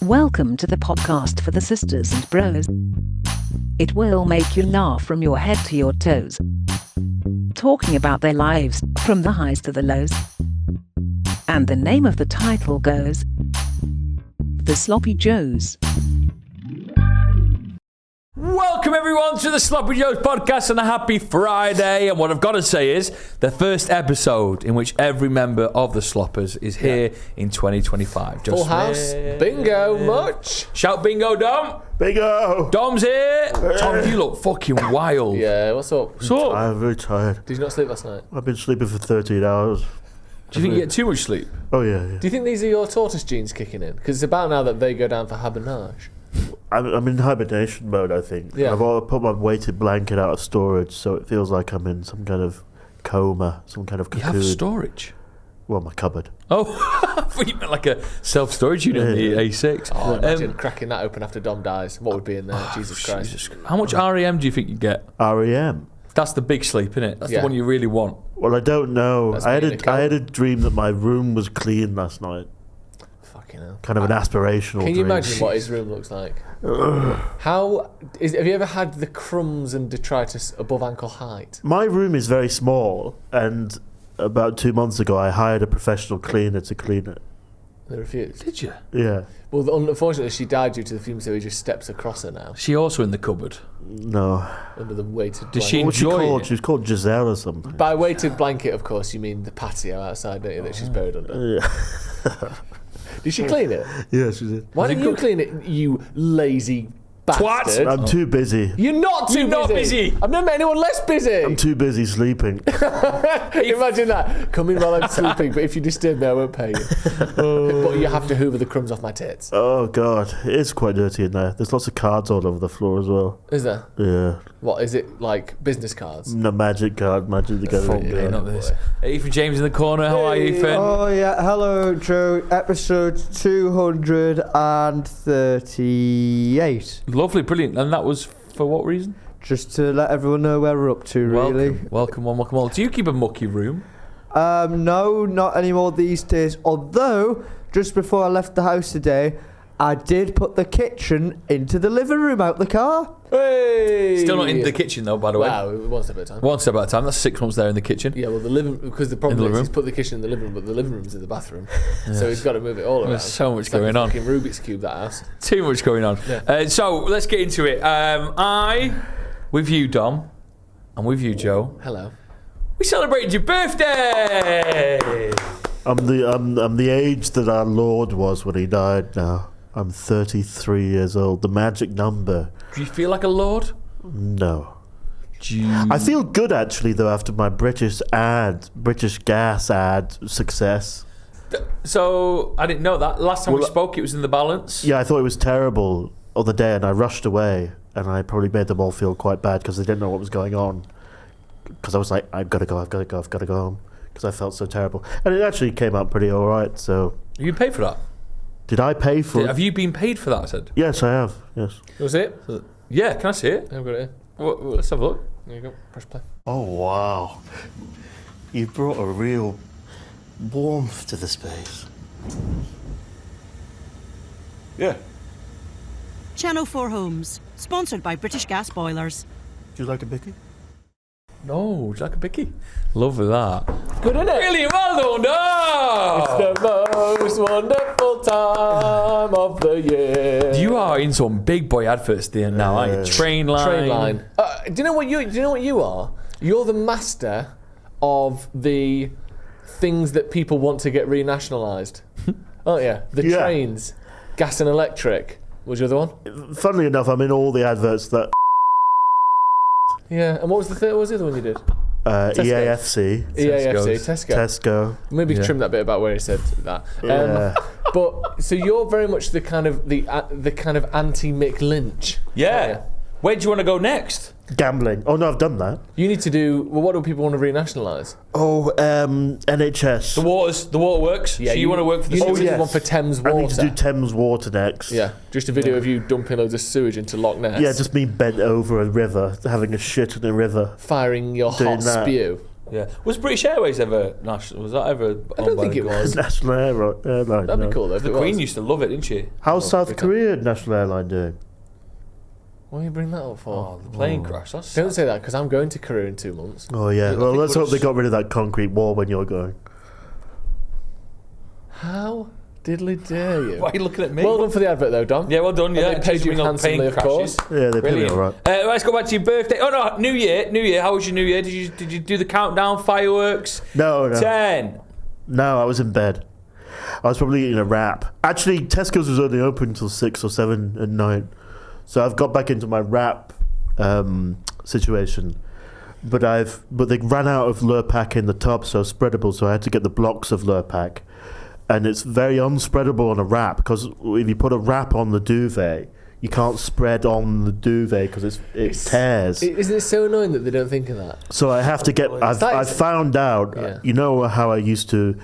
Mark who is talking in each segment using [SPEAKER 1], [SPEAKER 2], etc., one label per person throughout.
[SPEAKER 1] Welcome to the podcast for the sisters and bros. It will make you laugh from your head to your toes. Talking about their lives, from the highs to the lows. And the name of the title goes, The Sloppy Joes.
[SPEAKER 2] Welcome everyone to the Sloppy Joes Podcast and a happy Friday. And what I've got to say is the first episode in which every member of the Sloppers is here in 2025.
[SPEAKER 3] Full house, bingo, much.
[SPEAKER 2] Shout bingo, Dom.
[SPEAKER 4] Bingo!
[SPEAKER 2] Dom's here. Tom, you look fucking wild.
[SPEAKER 3] Yeah, what's up?
[SPEAKER 4] I'm very tired.
[SPEAKER 3] Did you not sleep last night?
[SPEAKER 4] I've been sleeping for 13 hours.
[SPEAKER 2] Do you think you get too much sleep?
[SPEAKER 4] Oh, yeah.
[SPEAKER 3] Do you think these are your tortoise genes kicking in? Because it's about now that they go down for hibernage.
[SPEAKER 4] I'm in hibernation mode, I think.
[SPEAKER 3] Yeah.
[SPEAKER 4] I've put my weighted blanket out of storage, so it feels like I'm in some kind of coma, some kind of cocoon.
[SPEAKER 2] You have storage?
[SPEAKER 4] Well, my cupboard.
[SPEAKER 2] Oh, I thought you meant like a self-storage unit in the A6.
[SPEAKER 3] Oh, imagine cracking that open after Dom dies. What would be in there? Jesus Christ.
[SPEAKER 2] How much REM do you think you get?
[SPEAKER 4] REM?
[SPEAKER 2] That's the big sleep, isn't it? That's the one you really want.
[SPEAKER 4] Well, I don't know.
[SPEAKER 3] That's
[SPEAKER 4] I
[SPEAKER 3] me in a coat.
[SPEAKER 4] had a dream that my room was clean last night.
[SPEAKER 3] Fucking hell.
[SPEAKER 4] Kind of an aspirational dream.
[SPEAKER 3] Can you imagine what his room looks like? Have you ever had the crumbs and detritus above ankle height?
[SPEAKER 4] My room is very small, and about 2 months ago, I hired a professional cleaner to clean it.
[SPEAKER 3] They refused.
[SPEAKER 2] Did you?
[SPEAKER 4] Yeah.
[SPEAKER 3] Well, unfortunately, she died due to the fumes, so he just steps across her now.
[SPEAKER 2] Is she also in the cupboard?
[SPEAKER 4] No.
[SPEAKER 3] Under the weighted
[SPEAKER 2] Does she
[SPEAKER 3] blanket.
[SPEAKER 4] What's she
[SPEAKER 2] enjoy
[SPEAKER 4] called?
[SPEAKER 2] it?
[SPEAKER 4] She's called Giselle or something.
[SPEAKER 3] By weighted blanket, of course, you mean the patio outside, don't you, that she's buried under?
[SPEAKER 4] Yeah.
[SPEAKER 3] Did she clean it?
[SPEAKER 4] Yeah, she did.
[SPEAKER 3] Why don't you clean it, you lazy bastard?
[SPEAKER 4] I'm too busy.
[SPEAKER 3] You're not too busy. I've never met anyone less busy.
[SPEAKER 4] I'm too busy sleeping.
[SPEAKER 3] Imagine that. Come in while I'm sleeping, but if you disturb me, I won't pay you. But you have to hoover the crumbs off my tits.
[SPEAKER 4] Oh, God. It is quite dirty in there. There's lots of cards all over the floor as well.
[SPEAKER 3] Is there?
[SPEAKER 4] Yeah.
[SPEAKER 3] What, is it like business cards?
[SPEAKER 4] No, magic card. Magic together.
[SPEAKER 2] Fuck me, not this. Ethan James in the corner. How are you, Ethan?
[SPEAKER 5] Oh yeah, hello Joe. Episode 238.
[SPEAKER 2] Lovely, brilliant. And that was for what reason?
[SPEAKER 5] Just to let everyone know where we're up to, really.
[SPEAKER 2] Welcome all. Do you keep a mucky room?
[SPEAKER 5] No, not anymore these days. Although, just before I left the house today, I did put the kitchen into the living room out the car.
[SPEAKER 3] Hey!
[SPEAKER 2] Still not in the kitchen though, by the way.
[SPEAKER 3] Wow, one step at a time.
[SPEAKER 2] One step at a time. That's 6 months there in the kitchen.
[SPEAKER 3] Yeah, well, because the problem is he's put the kitchen in the living room, but the living room's in the bathroom. So he's got to move it all around.
[SPEAKER 2] There's so much
[SPEAKER 3] It's like
[SPEAKER 2] going
[SPEAKER 3] a
[SPEAKER 2] on.
[SPEAKER 3] fucking Rubik's Cube, that house.
[SPEAKER 2] Too much going on.
[SPEAKER 3] Yeah.
[SPEAKER 2] So let's get into it. With you, Dom, and with you, Joe.
[SPEAKER 3] Hello.
[SPEAKER 2] We celebrated your birthday.
[SPEAKER 4] I'm the age that our Lord was when he died now. I'm 33 years old. The magic number.
[SPEAKER 2] Do you feel like a lord?
[SPEAKER 4] No.
[SPEAKER 2] Do you...
[SPEAKER 4] I feel good, actually, though, after my British gas ad success.
[SPEAKER 2] So I didn't know that. Last time we spoke, it was in the balance.
[SPEAKER 4] Yeah, I thought it was terrible on the day, and I rushed away, and I probably made them all feel quite bad because they didn't know what was going on. Because I was like, I've got to go home. Because I felt so terrible. And it actually came out pretty all right, so...
[SPEAKER 2] You paid for that?
[SPEAKER 4] Did I pay for it?
[SPEAKER 2] Have you been paid for that, I said?
[SPEAKER 4] Yes, I have, yes.
[SPEAKER 3] Was it?
[SPEAKER 2] Yeah, can I see it?
[SPEAKER 3] I've got it here.
[SPEAKER 2] Well, let's have a look.
[SPEAKER 3] There you go. Press play.
[SPEAKER 4] Oh, wow. You brought a real warmth to the space. Yeah.
[SPEAKER 6] Channel 4 Homes, sponsored by British Gas Boilers.
[SPEAKER 4] Do you like a bicky?
[SPEAKER 2] No, would you like a bicky? Lovely that.
[SPEAKER 3] Good, isn't it?
[SPEAKER 2] Brilliant, well done, no!
[SPEAKER 3] It's the most wonderful time of the year.
[SPEAKER 2] You are in some big boy adverts there now, aren't you? Train line.
[SPEAKER 3] Do you know what you are? You're the master of the things that people want to get renationalised. Aren't you? The trains, gas and electric. What was the other one?
[SPEAKER 4] Funnily enough, I'm in all the adverts that...
[SPEAKER 3] Yeah, and what was the third? What was the other one you did?
[SPEAKER 4] EAFC. Tesco.
[SPEAKER 3] Maybe trim that bit about where he said that.
[SPEAKER 4] Yeah.
[SPEAKER 3] But so you're very much the kind of anti-Mick Lynch.
[SPEAKER 2] Yeah. Where do you want to go next?
[SPEAKER 4] Gambling. Oh, no, I've done that.
[SPEAKER 3] You need to do... Well, what do people want to renationalise?
[SPEAKER 4] Oh, NHS.
[SPEAKER 2] The waterworks.
[SPEAKER 3] Yeah,
[SPEAKER 2] so you want to work for the...
[SPEAKER 3] You need to do
[SPEAKER 4] yes.
[SPEAKER 3] one for Thames Water.
[SPEAKER 4] I need to do Thames Water next.
[SPEAKER 3] Yeah, just a video of you dumping loads of sewage into Loch Ness.
[SPEAKER 4] Yeah, just me bent over a river, having a shit in a river.
[SPEAKER 3] Firing your
[SPEAKER 4] Doing
[SPEAKER 3] hot
[SPEAKER 4] that.
[SPEAKER 3] spew.
[SPEAKER 2] Yeah. Was British Airways ever national? Was that ever?
[SPEAKER 3] I don't think it was.
[SPEAKER 4] National Airline.
[SPEAKER 3] That'd
[SPEAKER 4] no.
[SPEAKER 3] be cool though. If
[SPEAKER 2] The
[SPEAKER 3] it
[SPEAKER 2] Queen
[SPEAKER 3] was.
[SPEAKER 2] used to love it, didn't she?
[SPEAKER 4] How's South
[SPEAKER 3] Britain.
[SPEAKER 4] Korea National Airline doing?
[SPEAKER 3] Why do you bring that up for?
[SPEAKER 2] Oh, the plane crash. That's
[SPEAKER 3] Don't say that because I'm going to Korea in 2 months.
[SPEAKER 4] Oh yeah.
[SPEAKER 2] I
[SPEAKER 4] Well,
[SPEAKER 2] think
[SPEAKER 4] let's
[SPEAKER 2] we're
[SPEAKER 4] hope they
[SPEAKER 2] just-
[SPEAKER 4] got rid of that concrete wall when you're going.
[SPEAKER 3] How diddly dare you?
[SPEAKER 2] Why are you looking at me?
[SPEAKER 3] Well done for the advert though, Dom.
[SPEAKER 2] Yeah, well done. Yeah,
[SPEAKER 3] And they paid you
[SPEAKER 2] Keeping on
[SPEAKER 3] handsomely,
[SPEAKER 2] plane
[SPEAKER 3] of course.
[SPEAKER 2] crashes.
[SPEAKER 4] Yeah, they paid me
[SPEAKER 2] Brilliant.
[SPEAKER 4] all right.
[SPEAKER 2] Let's go back to your birthday. Oh no, New Year. How was your New Year? Did you do the countdown, fireworks?
[SPEAKER 4] No.
[SPEAKER 2] 10.
[SPEAKER 4] No, I was in bed. I was probably eating a wrap. Actually, Tesco's was only open until 6 or 7 at night. So I've got back into my wrap situation. But they ran out of Lurpak in the tub, so spreadable, so I had to get the blocks of Lurpak. And it's very unspreadable on a wrap, because if you put a wrap on the duvet, you can't spread on the duvet because it tears.
[SPEAKER 3] Isn't it so annoying that they don't think of that?
[SPEAKER 4] So I have to get. I've found out.
[SPEAKER 3] Yeah.
[SPEAKER 4] You know how I used to.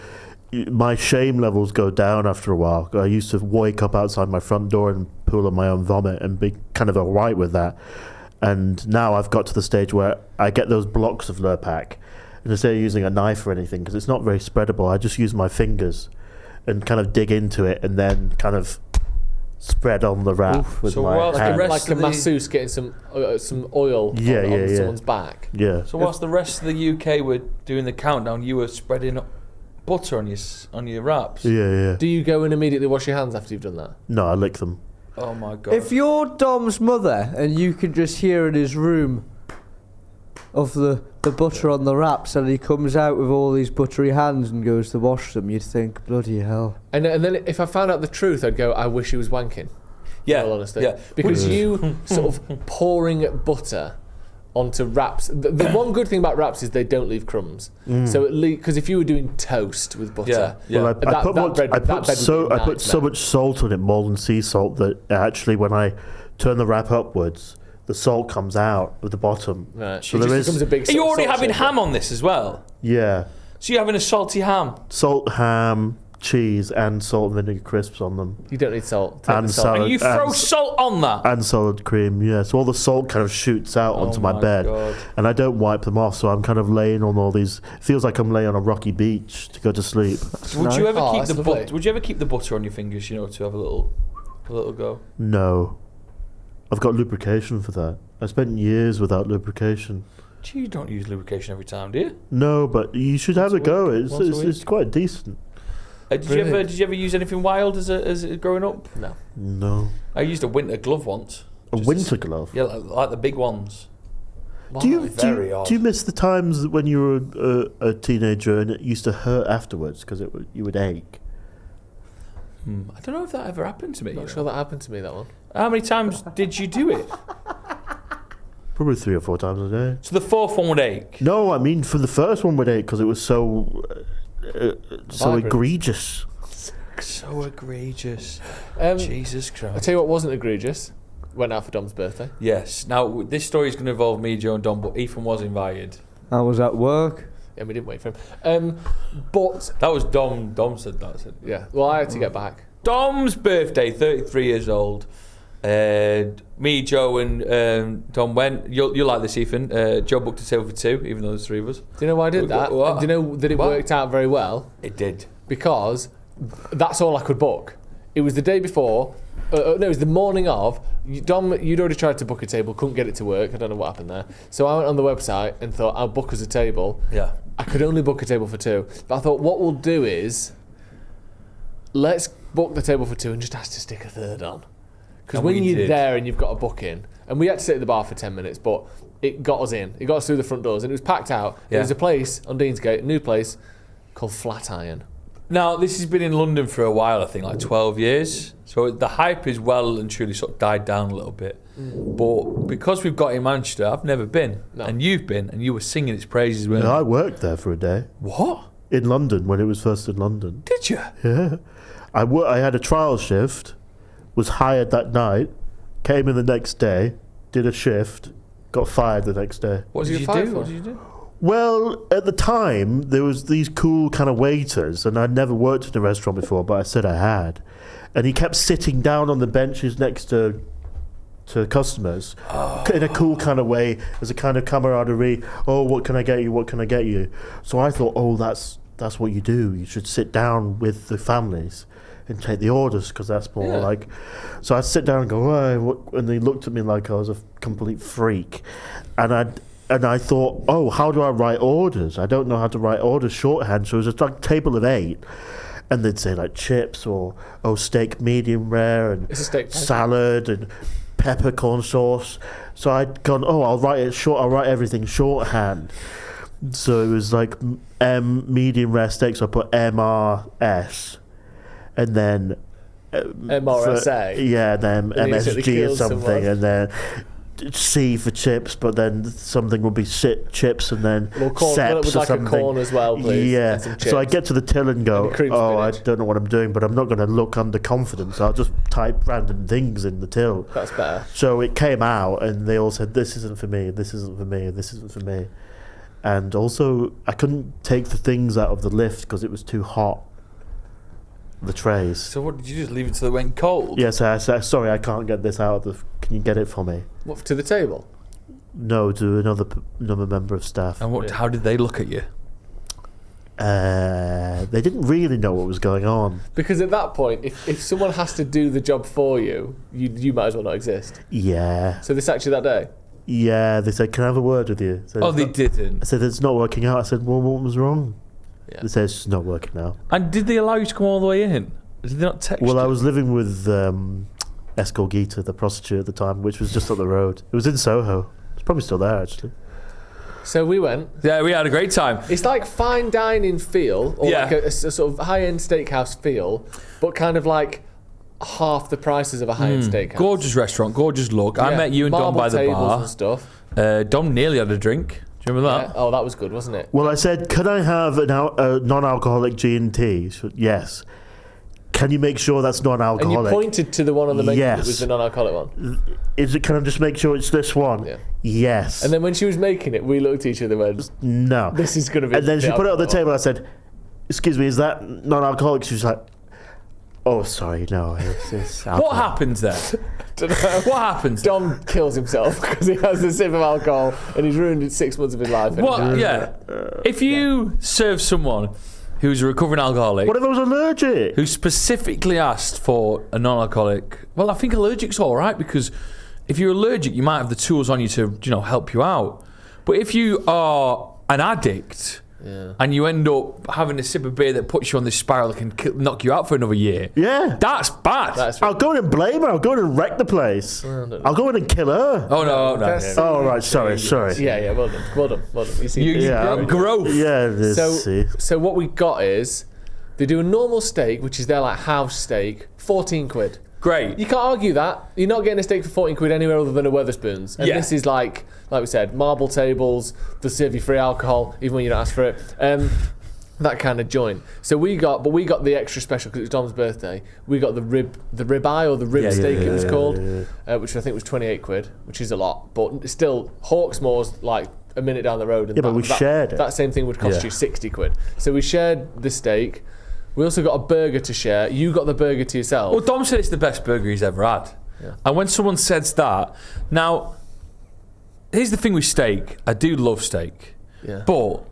[SPEAKER 4] My shame levels go down after a while. I used to wake up outside my front door and pull on my own vomit and be kind of alright with that. And now I've got to the stage where I get those blocks of Lurpak, and instead of using a knife or anything, because it's not very spreadable, I just use my fingers and kind of dig into it and then kind of spread on the wrap with
[SPEAKER 2] So
[SPEAKER 4] my
[SPEAKER 2] whilst the
[SPEAKER 4] hand.
[SPEAKER 2] rest
[SPEAKER 3] Like a
[SPEAKER 2] of the-
[SPEAKER 3] masseuse getting some oil on someone's back.
[SPEAKER 4] Yeah.
[SPEAKER 2] So whilst the rest of the UK were doing the countdown, you were spreading butter on your wraps.
[SPEAKER 4] Yeah.
[SPEAKER 3] Do you go and immediately wash your hands after you've done that?
[SPEAKER 4] No, I lick them.
[SPEAKER 2] Oh my god.
[SPEAKER 5] If you're Dom's mother and you can just hear in his room of the butter on the wraps and he comes out with all these buttery hands and goes to wash them, you'd think, bloody hell.
[SPEAKER 3] And then if I found out the truth, I'd go, I wish he was wanking.
[SPEAKER 2] yeah,
[SPEAKER 3] In all honesty.
[SPEAKER 2] yeah.
[SPEAKER 3] Because you sort of pouring butter onto wraps. The one good thing about wraps is they don't leave crumbs. So at least, because if you were doing toast with butter,
[SPEAKER 2] Yeah.
[SPEAKER 4] Well,
[SPEAKER 3] That- that bread would be
[SPEAKER 4] I put so
[SPEAKER 3] nightmare.
[SPEAKER 4] much salt on it, molten sea salt, that actually when I turn the wrap upwards, the salt comes out of the bottom.
[SPEAKER 3] right,
[SPEAKER 4] So
[SPEAKER 3] it
[SPEAKER 4] there
[SPEAKER 3] just
[SPEAKER 4] is-
[SPEAKER 3] becomes a big.
[SPEAKER 2] Are you already
[SPEAKER 3] salt
[SPEAKER 2] having
[SPEAKER 3] shaker.
[SPEAKER 2] ham on this as well?
[SPEAKER 4] Yeah,
[SPEAKER 2] So you're having a salty ham?
[SPEAKER 4] salt, ham, cheese, and salt and vinegar crisps on them,
[SPEAKER 3] You don't need salt. Take
[SPEAKER 4] And
[SPEAKER 3] the salt.
[SPEAKER 4] salad.
[SPEAKER 2] And you throw
[SPEAKER 4] and-
[SPEAKER 2] salt on that?
[SPEAKER 4] and solid cream. Yeah, so all the salt kind of shoots out onto my bed,
[SPEAKER 2] God.
[SPEAKER 4] and I don't wipe them off. So I'm kind of laying on all these. Feels like I'm laying on a rocky beach to go to sleep.
[SPEAKER 2] Would you ever
[SPEAKER 3] Oh,
[SPEAKER 2] keep
[SPEAKER 3] that's
[SPEAKER 2] the
[SPEAKER 3] lovely.
[SPEAKER 2] butter? Would you ever keep the butter on your fingers? You know, to have a little go.
[SPEAKER 4] No, I've got lubrication for that. I spent years without lubrication.
[SPEAKER 2] Gee, you don't use lubrication every time, do you?
[SPEAKER 4] No, but you should have a go. It's quite decent.
[SPEAKER 2] Did you ever use anything wild as growing up?
[SPEAKER 3] No.
[SPEAKER 4] No,
[SPEAKER 2] I used a winter glove once.
[SPEAKER 4] a
[SPEAKER 2] Just
[SPEAKER 4] winter glove.
[SPEAKER 2] Yeah, like the big ones.
[SPEAKER 4] Do you,
[SPEAKER 3] Why?
[SPEAKER 2] Very odd.
[SPEAKER 4] do you miss the times when you were a teenager and it used to hurt afterwards because you would ache?
[SPEAKER 2] I don't know if that ever happened to me.
[SPEAKER 3] Not
[SPEAKER 2] you
[SPEAKER 3] sure
[SPEAKER 2] know.
[SPEAKER 3] that happened to me, that one.
[SPEAKER 2] How many times did you do it?
[SPEAKER 4] Probably 3 or 4 times a day.
[SPEAKER 2] So the fourth one would ache.
[SPEAKER 4] No, I mean for the first one would ache because it was so
[SPEAKER 3] Vibrant.
[SPEAKER 4] egregious.
[SPEAKER 2] So egregious.
[SPEAKER 3] Um,
[SPEAKER 2] Jesus
[SPEAKER 3] I'll
[SPEAKER 2] Christ.
[SPEAKER 3] tell you what wasn't egregious. Went out for Dom's birthday.
[SPEAKER 2] Yes. Now this story is going to involve me, Joe, and Don, but Ethan was invited.
[SPEAKER 5] I was at work.
[SPEAKER 3] And we didn't wait for him. But,
[SPEAKER 2] That was Dom. Dom said that.
[SPEAKER 3] yeah, well, I had to get back.
[SPEAKER 2] Dom's birthday, 33 years old. Me, Joe, and Dom went. You'll like this, Ethan. Joe booked a table for 2, even though there's 3 of us.
[SPEAKER 3] Do you know why I did that?
[SPEAKER 2] What?
[SPEAKER 3] And do you know that it
[SPEAKER 2] What?
[SPEAKER 3] worked out very well?
[SPEAKER 2] It did.
[SPEAKER 3] Because that's all I could book. It was the day before. No, it was the morning of. Dom, you'd already tried to book a table, couldn't get it to work. I don't know what happened there. So I went on the website and thought, I'll book us a table.
[SPEAKER 2] Yeah.
[SPEAKER 3] I could only book a table for 2. But I thought, what we'll do is, let's book the table for 2 and just ask to stick a third on. Because
[SPEAKER 2] And
[SPEAKER 3] when
[SPEAKER 2] we
[SPEAKER 3] you're
[SPEAKER 2] did.
[SPEAKER 3] there and you've got a booking, and we had to sit at the bar for 10 minutes, but it got us in. It got us through the front doors, and it was packed out.
[SPEAKER 2] Yeah.
[SPEAKER 3] There's a place on Deansgate, a new place, called Flatiron.
[SPEAKER 2] Now, this has been in London for a while, I think, like 12 years. So the hype is well and truly sort of died down a little bit. But because we've got it in Manchester, I've never been.
[SPEAKER 3] No.
[SPEAKER 2] And you've been, and you were singing its praises. Weren't
[SPEAKER 4] And I
[SPEAKER 2] you?
[SPEAKER 4] worked there for a day
[SPEAKER 2] What?
[SPEAKER 4] in London when it was first in London.
[SPEAKER 2] Did you?
[SPEAKER 4] Yeah, I had a trial shift, was hired that night, came in the next day, did a shift, got fired the next day.
[SPEAKER 2] What
[SPEAKER 3] Was
[SPEAKER 2] did
[SPEAKER 3] you
[SPEAKER 2] you
[SPEAKER 3] fired
[SPEAKER 2] do?
[SPEAKER 3] for?
[SPEAKER 2] What did you do?
[SPEAKER 4] Well, at the time, there was these cool kind of waiters, and I'd never worked in a restaurant before, but I said I had. And he kept sitting down on the benches next to to customers in a cool kind of way, as a kind of camaraderie. Oh, what can I get you? What can I get you? So I thought, oh, that's what you do. You should sit down with the families and take the orders, because that's more like. So I'd sit down and go, oh, what? And they looked at me like I was a complete freak, and I thought, oh, how do I write orders? I don't know how to write orders shorthand. So it was a table of 8. And they'd say like chips or steak medium rare and
[SPEAKER 3] It's a steak
[SPEAKER 4] salad and peppercorn sauce. So I'd gone, I'll write it short. I'll write everything shorthand. So it was like medium rare steak. So I put MRS, and then
[SPEAKER 3] MRSA.
[SPEAKER 4] Then MSG or something, and then C for chips, but then something would be chips, and then Seps or something.
[SPEAKER 3] Corn as well, please.
[SPEAKER 4] Yeah. So I get to the till and go, I don't know what I'm doing, but I'm not going to look underconfident. So I'll just type random things in the till.
[SPEAKER 3] That's better.
[SPEAKER 4] So it came out, and they all said, "This isn't for me. This isn't for me. This isn't for me." And also, I couldn't take the things out of the lift because it was too hot. The trays.
[SPEAKER 2] So what did you just leave it till it went cold?
[SPEAKER 4] Yes, I said, sorry, I can't get this out of the. Can you get it for me?
[SPEAKER 3] What, to the table?
[SPEAKER 4] No, to another member of staff.
[SPEAKER 2] And how did they look at you?
[SPEAKER 4] They didn't really know what was going on.
[SPEAKER 3] Because at that point, if someone has to do the job for you, you might as well not exist.
[SPEAKER 4] Yeah.
[SPEAKER 3] So they sacked you that day?
[SPEAKER 4] Yeah, they said, "Can I have a word with you?"
[SPEAKER 2] So they didn't.
[SPEAKER 4] I said, "It's not working out." I said, "Well, what was wrong?"
[SPEAKER 3] Yeah.
[SPEAKER 4] They said, "It's not working now."
[SPEAKER 2] And did they allow you to come all the way in? Did they not text you?
[SPEAKER 4] Well, I was living with Escorgita, the prostitute at the time, which was just up the road. It was in Soho. It's probably still there, actually.
[SPEAKER 3] So we went.
[SPEAKER 2] Yeah, we had a great time.
[SPEAKER 3] It's like fine dining feel, or like a sort of high-end steakhouse feel, but kind of like half the prices of a high-end steakhouse.
[SPEAKER 2] Gorgeous restaurant, gorgeous look. I met you and Dom by the bar.
[SPEAKER 3] And stuff.
[SPEAKER 2] Dom nearly had a drink. Do you remember that?
[SPEAKER 3] Yeah. Oh, that was good, wasn't it?
[SPEAKER 4] Well, I said, "Can I have a non-alcoholic G&T?" She said, "Yes." Can you make sure that's non-alcoholic?
[SPEAKER 3] And you pointed to the one on the menu
[SPEAKER 4] Yes.
[SPEAKER 3] that was the non-alcoholic one.
[SPEAKER 4] Can I just make sure it's this one?
[SPEAKER 3] Yeah.
[SPEAKER 4] Yes.
[SPEAKER 3] And then when she was making it, we looked at each other and went,
[SPEAKER 4] no.
[SPEAKER 3] "This is going to be."
[SPEAKER 4] And then she put it on the table. I said, "Excuse me, is that non-alcoholic?" She was like, "Oh, sorry, no, it's alcohol."
[SPEAKER 2] What happens there? What happens?
[SPEAKER 3] Dom kills himself because he has a sip of alcohol and he's ruined 6 months of his life.
[SPEAKER 2] Well, if you serve someone who's a recovering alcoholic,
[SPEAKER 4] what if I was allergic?
[SPEAKER 2] who specifically asked for a non-alcoholic, well, I think allergic's all right, because if you're allergic, you might have the tools on you to, help you out. But if you are an addict and you end up having a sip of beer that puts you on this spiral that can knock you out for another year, that's bad.
[SPEAKER 4] I'll go in and blame her. I'll go in and wreck the place. I'll go in and kill her.
[SPEAKER 2] Oh, no.
[SPEAKER 4] Oh, right. Sorry.
[SPEAKER 3] Yeah, well done. You see,
[SPEAKER 2] Growth.
[SPEAKER 4] Yeah,
[SPEAKER 3] so what we got is, they do a normal steak, which is their like house steak, 14 quid.
[SPEAKER 2] Great.
[SPEAKER 3] You can't argue that. You're not getting a steak for 14 quid anywhere other than a Wetherspoons. And this is like we said, marble tables, they'll serve you free alcohol, even when you don't ask for it. That kind of joint. So we got the extra special because it was Dom's birthday. We got the ribeye or the rib steak it was called, which I think was 28 quid, which is a lot. But still, Hawksmoor's like a minute down the road. And
[SPEAKER 4] but we shared it.
[SPEAKER 3] That same thing would cost you 60 quid. So we shared the steak. We also got a burger to share. You got the burger to yourself.
[SPEAKER 2] Well, Dom said it's the best burger he's ever had.
[SPEAKER 3] Yeah.
[SPEAKER 2] And when someone says that, now, here's the thing with steak. I do love steak.
[SPEAKER 3] Yeah.
[SPEAKER 2] But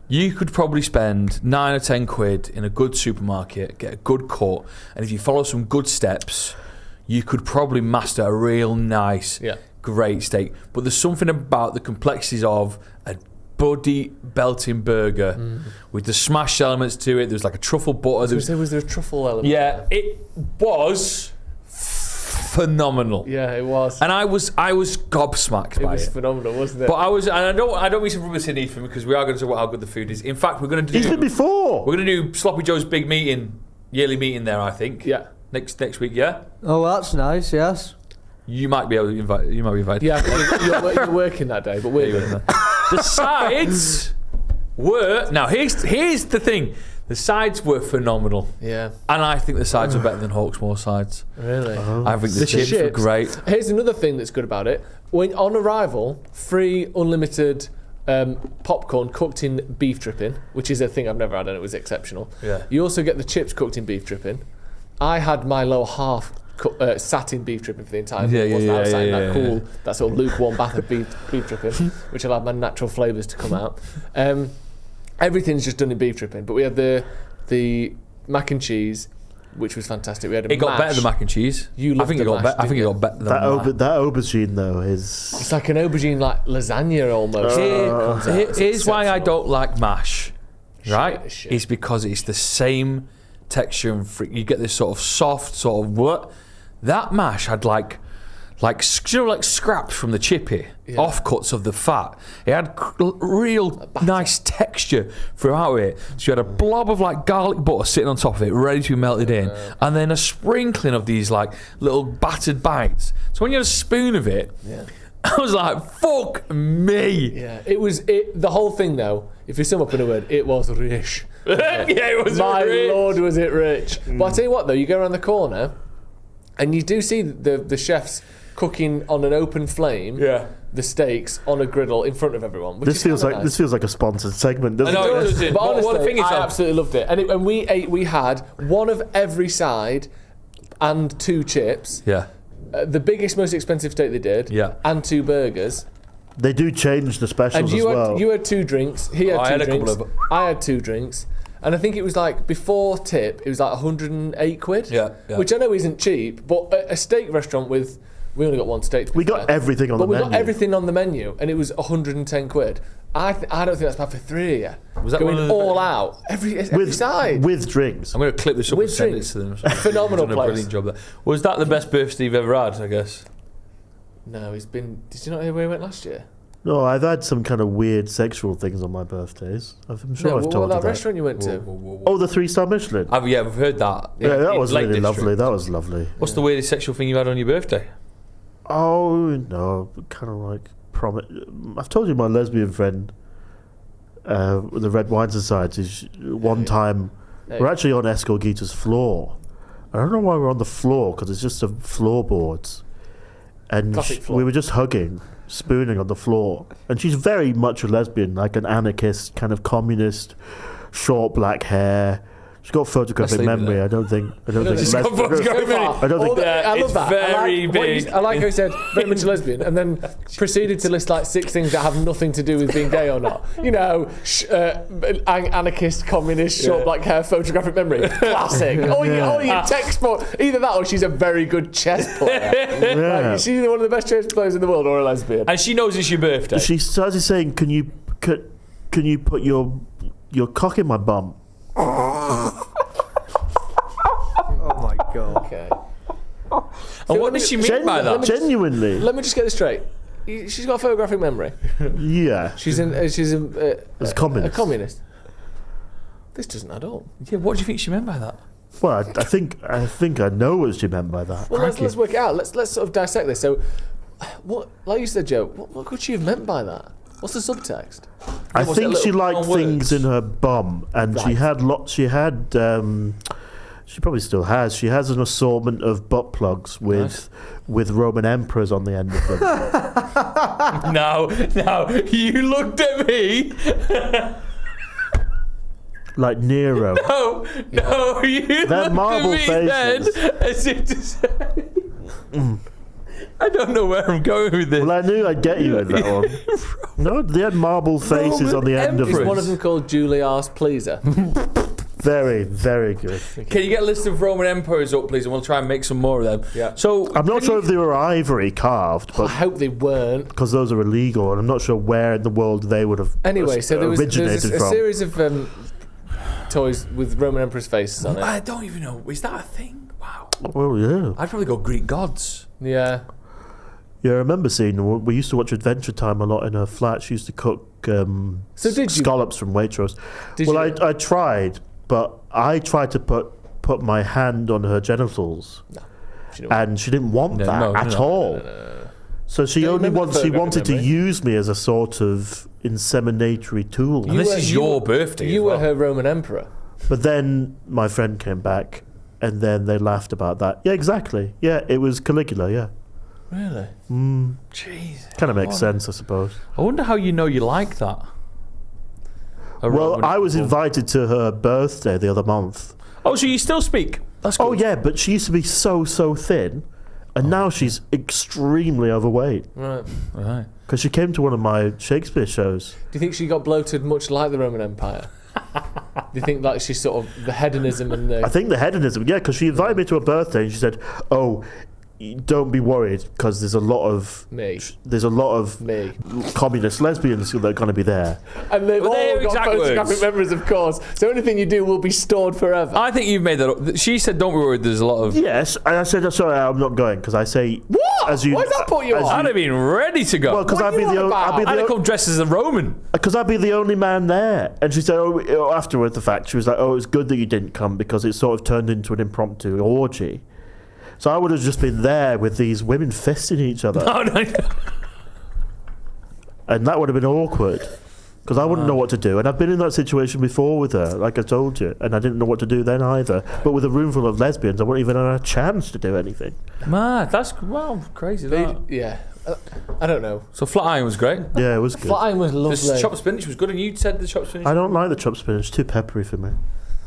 [SPEAKER 2] you could probably spend 9 or 10 quid in a good supermarket, get a good cut, and if you follow some good steps, you could probably master a real nice, great steak. But there's something about the complexities of a buddy belting burger with the smashed elements to it. There's like a truffle butter.
[SPEAKER 3] Was there a truffle element?
[SPEAKER 2] Yeah, it was phenomenal.
[SPEAKER 3] Yeah, it was.
[SPEAKER 2] And I was gobsmacked by it.
[SPEAKER 3] It was phenomenal, wasn't it?
[SPEAKER 2] But I don't mean to rub this in Ethan, because we are going to talk about how good the food is. In fact, we're going to do.
[SPEAKER 4] He's been before.
[SPEAKER 2] We're going to do Sloppy Joe's big yearly meeting there, I think.
[SPEAKER 3] Yeah.
[SPEAKER 2] Next week, yeah.
[SPEAKER 5] Oh, that's nice. Yes.
[SPEAKER 2] You might be able to invite. You might be invited.
[SPEAKER 3] Yeah, you're working that day, but we're
[SPEAKER 2] The sides were here's the thing. The sides were phenomenal.
[SPEAKER 3] Yeah.
[SPEAKER 2] And I think the sides were better than Hawksmoor sides.
[SPEAKER 3] Really?
[SPEAKER 2] I think the chips were great.
[SPEAKER 3] Here's another thing that's good about it. When on arrival, free unlimited popcorn cooked in beef dripping, which is a thing I've never had and it was exceptional.
[SPEAKER 2] Yeah.
[SPEAKER 3] You also get the chips cooked in beef dripping. I had my lower half sat in beef dripping for the entire meal. Wasn't outside in that cool, that sort of lukewarm bath of beef dripping, which allowed my natural flavours to come out. Everything's just done in beef dripping, but we had the mac and cheese, which was fantastic. We had
[SPEAKER 2] it got better than mac and cheese.
[SPEAKER 3] I think it got
[SPEAKER 2] better than
[SPEAKER 4] that aubergine though is.
[SPEAKER 3] It's like an aubergine, like lasagna almost.
[SPEAKER 2] Here's why I don't like mash. Right?
[SPEAKER 3] Shit.
[SPEAKER 2] It's because it's the same texture and you get this sort of soft sort of what. That mash had like scraps from the chippy, offcuts of the fat. It had real nice texture throughout it. So you had a blob of like garlic butter sitting on top of it, ready to be melted in, and then a sprinkling of these like little battered bites. So when you had a spoon of it, I was like, "Fuck me!"
[SPEAKER 3] Yeah, it was the whole thing though. If you sum up in a word, it was rich.
[SPEAKER 2] It was
[SPEAKER 3] My
[SPEAKER 2] rich.
[SPEAKER 3] lord, was it rich? But I tell you what though, you go around the corner, and you do see the chefs cooking on an open flame, the steaks on a griddle in front of everyone.
[SPEAKER 4] This feels like a sponsored segment, doesn't it?
[SPEAKER 3] But honestly, I absolutely loved it. And we had one of every side and 2 chips.
[SPEAKER 2] Yeah.
[SPEAKER 3] The biggest, most expensive steak they did.
[SPEAKER 2] Yeah.
[SPEAKER 3] And 2 burgers.
[SPEAKER 4] They do change the specials
[SPEAKER 3] And
[SPEAKER 4] as well.
[SPEAKER 3] you had 2 drinks. He had 2
[SPEAKER 2] I had a
[SPEAKER 3] drinks.
[SPEAKER 2] couple of.
[SPEAKER 3] I had 2 drinks. And I think it was like, before tip, it was like 108 quid.
[SPEAKER 2] Yeah.
[SPEAKER 3] Which I know isn't cheap, but a steak restaurant with... We only got 1 steak.
[SPEAKER 4] We got everything on the menu.
[SPEAKER 3] But we got everything on the menu, and it was 110 quid. I don't think that's bad for 3 of you.
[SPEAKER 2] Was that
[SPEAKER 3] going all out every side
[SPEAKER 4] with drinks?
[SPEAKER 2] I'm going to clip this up
[SPEAKER 3] With
[SPEAKER 2] and send
[SPEAKER 3] drinks.
[SPEAKER 2] it to them.
[SPEAKER 3] Phenomenal
[SPEAKER 2] Done a
[SPEAKER 3] place.
[SPEAKER 2] brilliant job there. Was that the best birthday you've ever had? I guess.
[SPEAKER 3] No, he's been. Did you not hear where he went last year?
[SPEAKER 4] No, I've had some kind of weird sexual things on my birthdays. I'm sure I've told you
[SPEAKER 3] that
[SPEAKER 4] that.
[SPEAKER 3] restaurant you went to.
[SPEAKER 4] Oh, the 3-star Michelin.
[SPEAKER 2] We've heard that.
[SPEAKER 4] Yeah, that was
[SPEAKER 2] Lake
[SPEAKER 4] really
[SPEAKER 2] District.
[SPEAKER 4] lovely. That was lovely.
[SPEAKER 2] What's the weirdest sexual thing you had on your birthday?
[SPEAKER 4] Oh no, kind of like I've told you my lesbian friend, with the Red Wine Society. One time, we're actually on Escogita's floor. I don't know why we're on the floor because it's just a floorboards, and we were just hugging, spooning on the floor. And she's very much a lesbian, like an anarchist, kind of communist, short black hair. She's got photographic memory. I don't think.
[SPEAKER 3] I love that.
[SPEAKER 2] Very big.
[SPEAKER 3] I like how he said very much a lesbian, and then proceeded to list like 6 things that have nothing to do with being gay or not. You know, anarchist, communist, short black hair, photographic memory, classic. All your textbook. Either that, or she's a very good chess player. Like, she's one of the best chess players in the world, or a lesbian.
[SPEAKER 2] And she knows it's your birthday.
[SPEAKER 4] She started saying, "Can you put your cock in my bum?"
[SPEAKER 5] Oh my god.
[SPEAKER 3] Okay.
[SPEAKER 2] And what does she mean by that?
[SPEAKER 4] Genuinely.
[SPEAKER 3] Let me just get this straight. She's got a photographic memory.
[SPEAKER 4] Yeah.
[SPEAKER 3] She's a
[SPEAKER 4] communist.
[SPEAKER 3] A communist. This doesn't add up.
[SPEAKER 2] Yeah, what do you think she meant by that?
[SPEAKER 4] Well, I think I know what she meant by that.
[SPEAKER 3] Well, let's work it out. Let's sort of dissect this. So, what, like you said, Joe, what could she have meant by that? What's the subtext?
[SPEAKER 4] I think she liked things in her bum, and she had lots. She probably still has. She has an assortment of butt plugs with Roman emperors on the end of them.
[SPEAKER 2] No, you looked at me.
[SPEAKER 4] Like Nero.
[SPEAKER 2] No, you
[SPEAKER 4] They're
[SPEAKER 2] looked
[SPEAKER 4] marble
[SPEAKER 2] at me
[SPEAKER 4] faces.
[SPEAKER 2] then as if to say. I don't know where I'm going with this.
[SPEAKER 4] Well, I knew I'd get you with that one. No, they had marble faces on the end of
[SPEAKER 3] Is
[SPEAKER 4] them.
[SPEAKER 3] one of them called Julie Arse Pleaser?
[SPEAKER 4] Very, very good.
[SPEAKER 2] Can you get a list of Roman emperors up, please, and we'll try and make some more of them.
[SPEAKER 3] Yeah.
[SPEAKER 2] So
[SPEAKER 4] I'm not sure if they were ivory carved,
[SPEAKER 3] I
[SPEAKER 4] but
[SPEAKER 3] hope they weren't.
[SPEAKER 4] because those are illegal, and I'm not sure where in the world they would have
[SPEAKER 3] Anyway, so there was
[SPEAKER 4] originated
[SPEAKER 3] a
[SPEAKER 4] from.
[SPEAKER 3] series of toys with Roman emperors' faces on it.
[SPEAKER 2] I don't even know. Is that a thing? Wow.
[SPEAKER 4] Well, yeah.
[SPEAKER 2] I'd probably go Greek gods.
[SPEAKER 3] Yeah.
[SPEAKER 4] Yeah, I remember seeing. We used to watch Adventure Time a lot in her flat. She used to cook
[SPEAKER 3] So did you?
[SPEAKER 4] scallops from Waitrose.
[SPEAKER 3] Did
[SPEAKER 4] Well,
[SPEAKER 3] you?
[SPEAKER 4] I tried, but I tried to put my hand on her genitals, and she didn't want that at all. So she only wanted to use me as a sort of inseminatory tool.
[SPEAKER 2] And this is your birthday.
[SPEAKER 3] You
[SPEAKER 2] as
[SPEAKER 3] were
[SPEAKER 2] well.
[SPEAKER 3] her Roman emperor.
[SPEAKER 4] But then my friend came back, and then they laughed about that. Yeah, exactly. Yeah, it was Caligula. Yeah.
[SPEAKER 3] Really?
[SPEAKER 2] Jeez.
[SPEAKER 4] Kind of makes sense, I suppose.
[SPEAKER 2] I wonder how you know you like that.
[SPEAKER 4] Well, I was invited to her birthday the other month.
[SPEAKER 2] Oh, so you still speak? That's good.
[SPEAKER 4] Oh yeah, but she used to be so thin, and now she's extremely overweight.
[SPEAKER 3] Right.
[SPEAKER 4] Because she came to one of my Shakespeare shows.
[SPEAKER 3] Do you think she got bloated much like the Roman Empire? Do you think like she's sort of the hedonism and the...
[SPEAKER 4] I think the hedonism, yeah, because she invited me to her birthday and she said, "Oh, don't be worried because there's a lot of
[SPEAKER 3] Me.
[SPEAKER 4] communist lesbians that are going to be there."
[SPEAKER 3] And they've
[SPEAKER 2] Well,
[SPEAKER 3] all
[SPEAKER 2] they're
[SPEAKER 3] got
[SPEAKER 2] exact
[SPEAKER 3] photographic
[SPEAKER 2] words.
[SPEAKER 3] memories, of course. So anything you do will be stored forever.
[SPEAKER 2] I think you've made that up. She said, "Don't be worried. There's a lot of."
[SPEAKER 4] Yes, and I said, "Sorry, I'm not going," because I say,
[SPEAKER 3] What?
[SPEAKER 4] As you,
[SPEAKER 3] Why does that put you
[SPEAKER 4] as
[SPEAKER 3] on?
[SPEAKER 2] I'd have been ready to go.
[SPEAKER 4] Well, because
[SPEAKER 3] What
[SPEAKER 4] I'd
[SPEAKER 3] are
[SPEAKER 4] be
[SPEAKER 3] you
[SPEAKER 4] the
[SPEAKER 3] on
[SPEAKER 4] only,
[SPEAKER 3] about?
[SPEAKER 2] I'd have come dressed as a Roman.
[SPEAKER 4] because I'd be the only man there. And she said, "Oh," afterward, the fact she was like, "Oh, it's good that you didn't come because it sort of turned into an impromptu orgy." So I would have just been there with these women fisting each other,
[SPEAKER 2] Oh no.
[SPEAKER 4] and that would have been awkward because I wouldn't know what to do. And I've been in that situation before with her, like I told you, and I didn't know what to do then either. But with a room full of lesbians, I wouldn't even have a chance to do anything.
[SPEAKER 2] Mad. That's crazy. That.
[SPEAKER 3] Yeah. I don't know.
[SPEAKER 2] So flat iron was great.
[SPEAKER 4] Yeah, it was good.
[SPEAKER 3] Flying was
[SPEAKER 2] The
[SPEAKER 3] lovely.
[SPEAKER 2] chopped spinach was good, and you said the chopped spinach.
[SPEAKER 4] I don't like the chopped spinach; too peppery for me.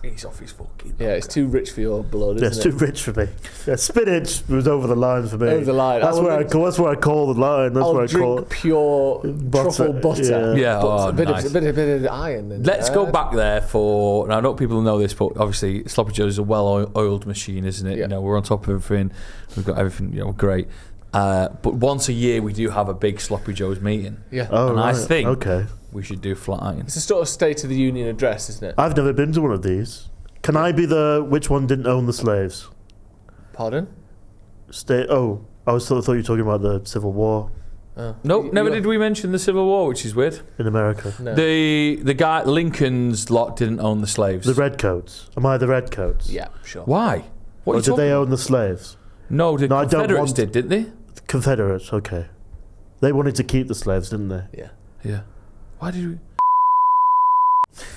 [SPEAKER 2] He's off his fucking.
[SPEAKER 3] Yeah, it's too rich for your blood,
[SPEAKER 4] Yeah, it's
[SPEAKER 3] isn't
[SPEAKER 4] too rich for me. Yeah, spinach was over the line for me.
[SPEAKER 3] Over the line.
[SPEAKER 4] That's where I call the line. That's
[SPEAKER 3] I'll
[SPEAKER 4] where I call
[SPEAKER 3] drink
[SPEAKER 4] it.
[SPEAKER 3] pure truffle butter.
[SPEAKER 2] Yeah,
[SPEAKER 3] But a bit
[SPEAKER 2] nice.
[SPEAKER 3] of iron in
[SPEAKER 2] Let's
[SPEAKER 3] there.
[SPEAKER 2] go back there for. Now, I know people know this, but obviously, Sloppy Joe's is a well-oiled machine, isn't it?
[SPEAKER 3] Yeah.
[SPEAKER 2] You know, we're on top of everything. We've got everything. You know, great. But once a year, we do have a big Sloppy Joe's meeting.
[SPEAKER 3] Yeah.
[SPEAKER 4] Oh,
[SPEAKER 2] And I
[SPEAKER 4] right.
[SPEAKER 2] think-
[SPEAKER 4] Okay.
[SPEAKER 2] We should do flat iron.
[SPEAKER 3] It's a sort of State of the Union address, isn't it?
[SPEAKER 4] I've never been to one of these. Can I be the which one didn't own the slaves?
[SPEAKER 3] Pardon?
[SPEAKER 4] I thought you were talking about the Civil War
[SPEAKER 3] Oh.
[SPEAKER 2] Nope, never
[SPEAKER 3] You're-
[SPEAKER 2] did we mention the Civil War, which is weird.
[SPEAKER 4] in America.
[SPEAKER 3] No.
[SPEAKER 2] The guy Lincoln's lot didn't own the slaves.
[SPEAKER 4] The redcoats. Am I the redcoats?
[SPEAKER 3] Yeah, sure.
[SPEAKER 2] Why? What
[SPEAKER 4] Or
[SPEAKER 2] are you
[SPEAKER 4] did they
[SPEAKER 2] talking?
[SPEAKER 4] own the slaves?
[SPEAKER 2] No, the
[SPEAKER 4] No, I don't
[SPEAKER 2] Confederates
[SPEAKER 4] want-
[SPEAKER 2] did, didn't they?
[SPEAKER 4] The Confederates. Okay. They wanted to keep the slaves, didn't they?
[SPEAKER 3] Yeah.
[SPEAKER 2] Yeah. Why did we?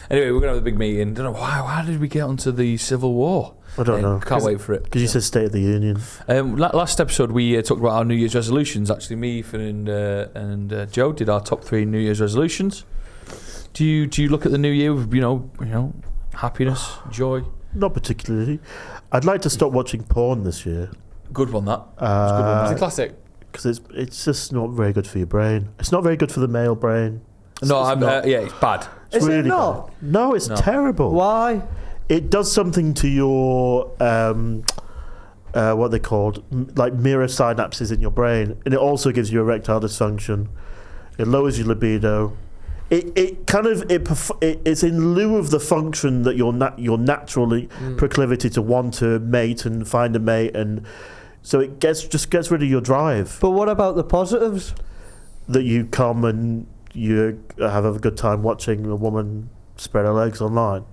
[SPEAKER 2] Anyway, we're gonna have a big meeting. Don't know why. Why did we get onto the Civil War?
[SPEAKER 4] I don't know.
[SPEAKER 2] Can't wait for it.
[SPEAKER 4] Because you said State of the Union.
[SPEAKER 2] Last episode we talked about our New Year's resolutions. Actually, me, Ethan, and Joe did our top 3 New Year's resolutions. Do you look at the new year with you know happiness, joy?
[SPEAKER 4] Not particularly. I'd like to stop watching porn this year.
[SPEAKER 2] Good one, that.
[SPEAKER 3] It's a classic.
[SPEAKER 4] Because it's just not very good for your brain. It's not very good for the male brain.
[SPEAKER 2] No,
[SPEAKER 4] It's not.
[SPEAKER 2] yeah, it's bad.
[SPEAKER 4] It's
[SPEAKER 5] Is it
[SPEAKER 4] really
[SPEAKER 5] not?
[SPEAKER 4] bad. No, it's
[SPEAKER 2] No.
[SPEAKER 4] terrible.
[SPEAKER 5] Why?
[SPEAKER 4] It does something to your what they called like mirror synapses in your brain, and it also gives you erectile dysfunction. It lowers your libido. It's in lieu of the function that your naturally proclivity to want to mate and find a mate, and so it just gets rid of your drive.
[SPEAKER 5] But what about the positives?
[SPEAKER 4] That you come and you have a good time watching a woman spread her legs online.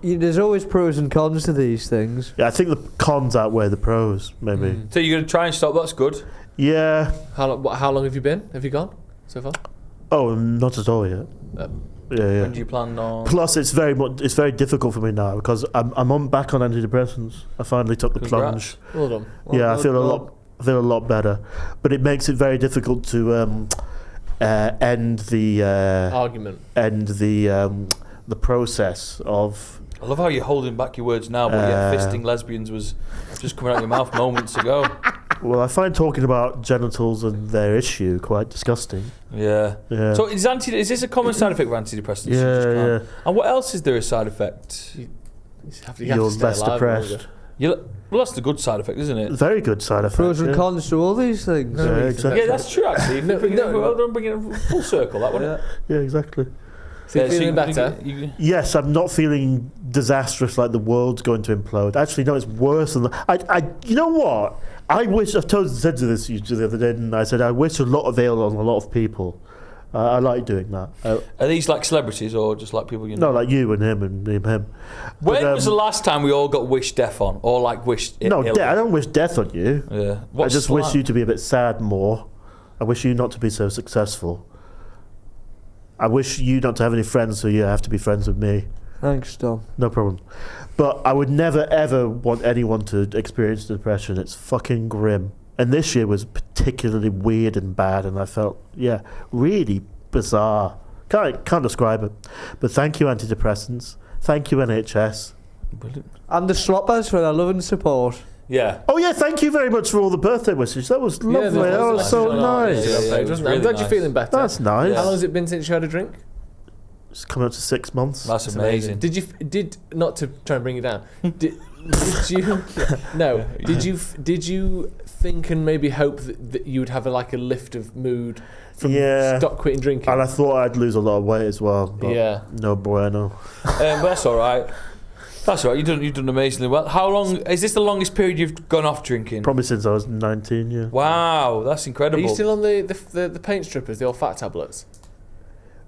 [SPEAKER 5] There's always pros and cons to these things.
[SPEAKER 4] Yeah, I think the cons outweigh the pros, maybe.
[SPEAKER 2] So you're going to try and stop? That's good.
[SPEAKER 4] Yeah.
[SPEAKER 3] How long have you been? Have you gone so far?
[SPEAKER 4] Oh, not at all yet. Yeah.
[SPEAKER 2] When do you plan on?
[SPEAKER 4] Plus, it's very difficult for me now because I'm back on antidepressants. I finally took the
[SPEAKER 2] Congrats.
[SPEAKER 4] plunge.
[SPEAKER 3] Well done.
[SPEAKER 4] Yeah, I feel a lot better, but it makes it very difficult to end the
[SPEAKER 3] Argument.
[SPEAKER 4] the process of.
[SPEAKER 2] I love how you're holding back your words now, but yet fisting lesbians was just coming out your mouth moments ago.
[SPEAKER 4] Well, I find talking about genitals and their issue quite disgusting.
[SPEAKER 2] Yeah.
[SPEAKER 4] Yeah.
[SPEAKER 2] So is this a common side effect of antidepressants? You just
[SPEAKER 4] Yeah,
[SPEAKER 2] can't-
[SPEAKER 4] yeah.
[SPEAKER 2] And what else is there a side effect?
[SPEAKER 3] You have to
[SPEAKER 4] You're
[SPEAKER 3] stay
[SPEAKER 4] less
[SPEAKER 3] alive
[SPEAKER 4] depressed.
[SPEAKER 3] longer.
[SPEAKER 2] Well, that's the good side effect, isn't it?
[SPEAKER 4] Very good side effect.
[SPEAKER 5] Pros and
[SPEAKER 4] yeah.
[SPEAKER 5] cons to all these things.
[SPEAKER 3] No,
[SPEAKER 4] Yeah,
[SPEAKER 3] Ethan,
[SPEAKER 4] exactly.
[SPEAKER 2] Yeah, that's true. Actually, if you bring it full circle, that one.
[SPEAKER 4] Yeah, exactly.
[SPEAKER 3] So you're feeling better?
[SPEAKER 4] Yes, I'm not feeling disastrous like the world's going to implode. Actually, no, it's worse than that. You know what? I wish, said to this the other day, and I said, I wish a lot of ill on a lot of people. I like doing that.
[SPEAKER 2] Are these like celebrities or just like people you know?
[SPEAKER 4] No, like you and him and me and him.
[SPEAKER 2] When
[SPEAKER 4] But,
[SPEAKER 2] was the last time we all got wished death on, or like wished? Ill?
[SPEAKER 4] I don't wish death on you.
[SPEAKER 2] Yeah.
[SPEAKER 4] I just wish you to be a bit sad more. I wish you not to be so successful. I wish you not to have any friends, so you have to be friends with me.
[SPEAKER 5] Thanks, Tom.
[SPEAKER 4] No problem. But I would never ever want anyone to experience depression. It's fucking grim. And this year was particularly weird and bad, and I felt, really bizarre. Can't describe it. But thank you, antidepressants. Thank you, NHS.
[SPEAKER 2] Brilliant.
[SPEAKER 5] And the Sloppers for their love and support.
[SPEAKER 2] Yeah.
[SPEAKER 4] Oh yeah, thank you very much for all the birthday wishes. That was lovely. That was so nice.
[SPEAKER 3] I'm glad you're feeling better.
[SPEAKER 4] That's nice.
[SPEAKER 3] How long has it been since you had a drink?
[SPEAKER 4] It's coming up to 6 months.
[SPEAKER 2] That's amazing.
[SPEAKER 3] Did not to try and bring you down. Did you? No. Did you think and maybe hope that you would have a lift of mood from stop quitting drinking?
[SPEAKER 4] And I thought I'd lose a lot of weight as well. But no bueno.
[SPEAKER 2] But that's all right. That's all right. You've done amazingly well. How long is this? The longest period you've gone off drinking?
[SPEAKER 4] Probably since I was 19. Yeah.
[SPEAKER 2] Wow, that's incredible.
[SPEAKER 3] Are you still on the paint strippers, the old fat tablets?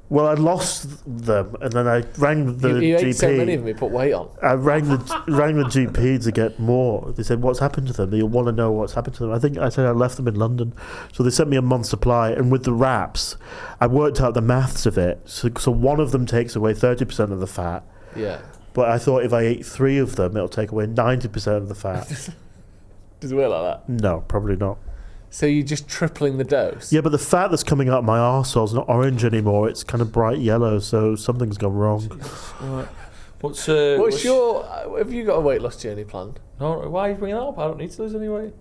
[SPEAKER 4] Well, I lost them, and then I rang the
[SPEAKER 3] you
[SPEAKER 4] GP.
[SPEAKER 3] Ate so many of them, you put weight on.
[SPEAKER 4] I rang the GP to get more. They said, "What's happened to them?" They want to know what's happened to them. I think I said I left them in London, so they sent me a month's supply. And with the wraps, I worked out the maths of it. So one of them takes away 30% of the fat.
[SPEAKER 3] Yeah.
[SPEAKER 4] But I thought if I ate 3 of them, it'll take away 90% of the fat.
[SPEAKER 3] Does it work like that?
[SPEAKER 4] No, probably not.
[SPEAKER 3] So you're just tripling the dose?
[SPEAKER 4] Yeah, but the fat that's coming out of my arsehole's not orange anymore. It's kind of bright yellow, so something's gone wrong.
[SPEAKER 2] Right. What's
[SPEAKER 3] your... Have you got a weight loss journey planned?
[SPEAKER 2] No, why are you bringing that up? I don't need to lose any weight.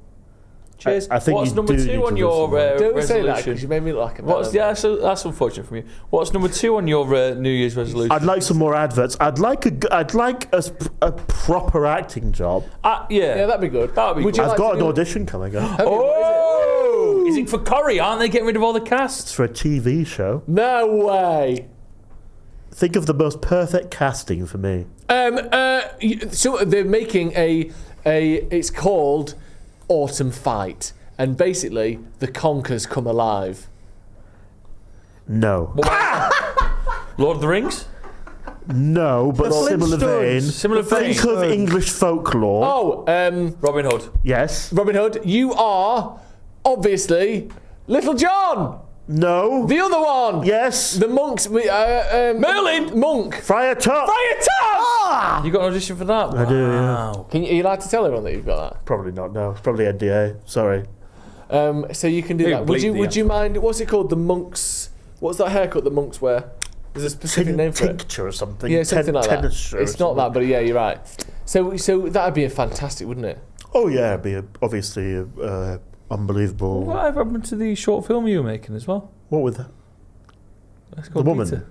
[SPEAKER 2] Cheers.
[SPEAKER 4] I think
[SPEAKER 2] what's
[SPEAKER 4] you
[SPEAKER 2] number
[SPEAKER 4] do
[SPEAKER 2] 2
[SPEAKER 4] need
[SPEAKER 2] on
[SPEAKER 4] to
[SPEAKER 2] your
[SPEAKER 4] lose some weight.
[SPEAKER 3] Don't
[SPEAKER 2] resolution?
[SPEAKER 3] say that because you made me look like a
[SPEAKER 2] So that's unfortunate for me. What's number 2 on your New Year's resolution?
[SPEAKER 4] I'd like some more adverts. I'd like a proper acting job.
[SPEAKER 3] Yeah, that'd be good.
[SPEAKER 2] I've
[SPEAKER 4] got an audition coming up.
[SPEAKER 2] Is it for Corrie? Aren't they getting rid of all the cast?
[SPEAKER 4] It's for a TV show.
[SPEAKER 3] No way.
[SPEAKER 4] Think of the most perfect casting for me.
[SPEAKER 3] So they're making a it's called Autumn Fight, and basically the conkers come alive.
[SPEAKER 4] No.
[SPEAKER 2] Lord of the Rings?
[SPEAKER 4] No, but similar vein.
[SPEAKER 2] Similar vein.
[SPEAKER 4] Think of English folklore.
[SPEAKER 2] Robin Hood.
[SPEAKER 4] Yes.
[SPEAKER 3] Robin Hood. You are obviously Little John.
[SPEAKER 4] No.
[SPEAKER 3] The other one.
[SPEAKER 4] Yes.
[SPEAKER 3] The monks. Merlin. Monk.
[SPEAKER 4] Friar Tuck.
[SPEAKER 2] You got an audition for that?
[SPEAKER 4] I do, yeah.
[SPEAKER 3] Are you allowed to tell everyone that you've got that?
[SPEAKER 4] Probably not, no. It's probably NDA. Sorry.
[SPEAKER 3] So you can do that. Would you mind? What's it called? The monks. What's that haircut the monks wear? There's a specific name for it.
[SPEAKER 4] Tincture or something.
[SPEAKER 3] Yeah, something like that.
[SPEAKER 4] Tennis
[SPEAKER 3] It's not that, but yeah, you're right. So that'd be fantastic, wouldn't it?
[SPEAKER 4] Oh yeah, it'd be obviously unbelievable.
[SPEAKER 2] What happened to the short film you were making as well?
[SPEAKER 4] What with that? The woman. Peter.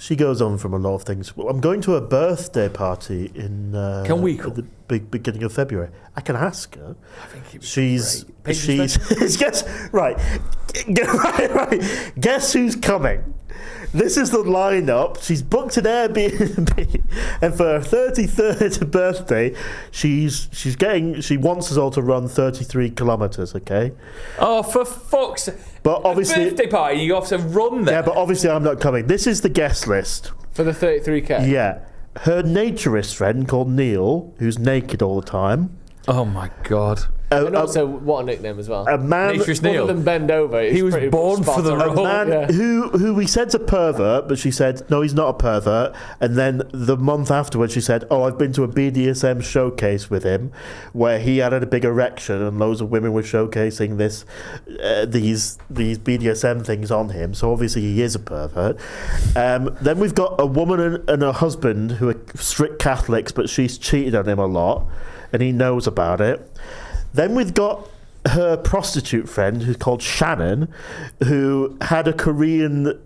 [SPEAKER 4] She goes on from a lot of things. Well, I'm going to a birthday party in
[SPEAKER 2] Can we
[SPEAKER 4] at the beginning of February. I can ask her.
[SPEAKER 2] I think it was
[SPEAKER 4] she's
[SPEAKER 2] great.
[SPEAKER 4] Guess who's coming? This is the lineup. She's booked an Airbnb, and for her 33rd birthday, she wants us all to run 33 kilometres. Okay.
[SPEAKER 2] Oh, for fuck's sake!
[SPEAKER 4] But obviously,
[SPEAKER 2] a birthday party, you have to run there.
[SPEAKER 4] Yeah, but obviously I'm not coming. This is the guest list
[SPEAKER 3] for the 33k.
[SPEAKER 4] Yeah, her naturist friend called Neil, who's naked all the time.
[SPEAKER 2] Oh my god.
[SPEAKER 3] And also, what a nickname as well.
[SPEAKER 4] A man,
[SPEAKER 2] Naturist Neil.
[SPEAKER 3] Other than bend over,
[SPEAKER 2] he was born for the role.
[SPEAKER 4] A man who we said's a pervert, but she said no, he's not a pervert. And then the month afterwards, she said, "Oh, I've been to a BDSM showcase with him, where he had a big erection, and loads of women were showcasing these BDSM things on him. So obviously, he is a pervert." Then we've got a woman and her husband who are strict Catholics, but she's cheated on him a lot, and he knows about it. Then we've got her prostitute friend who's called Shannon, who had a Korean,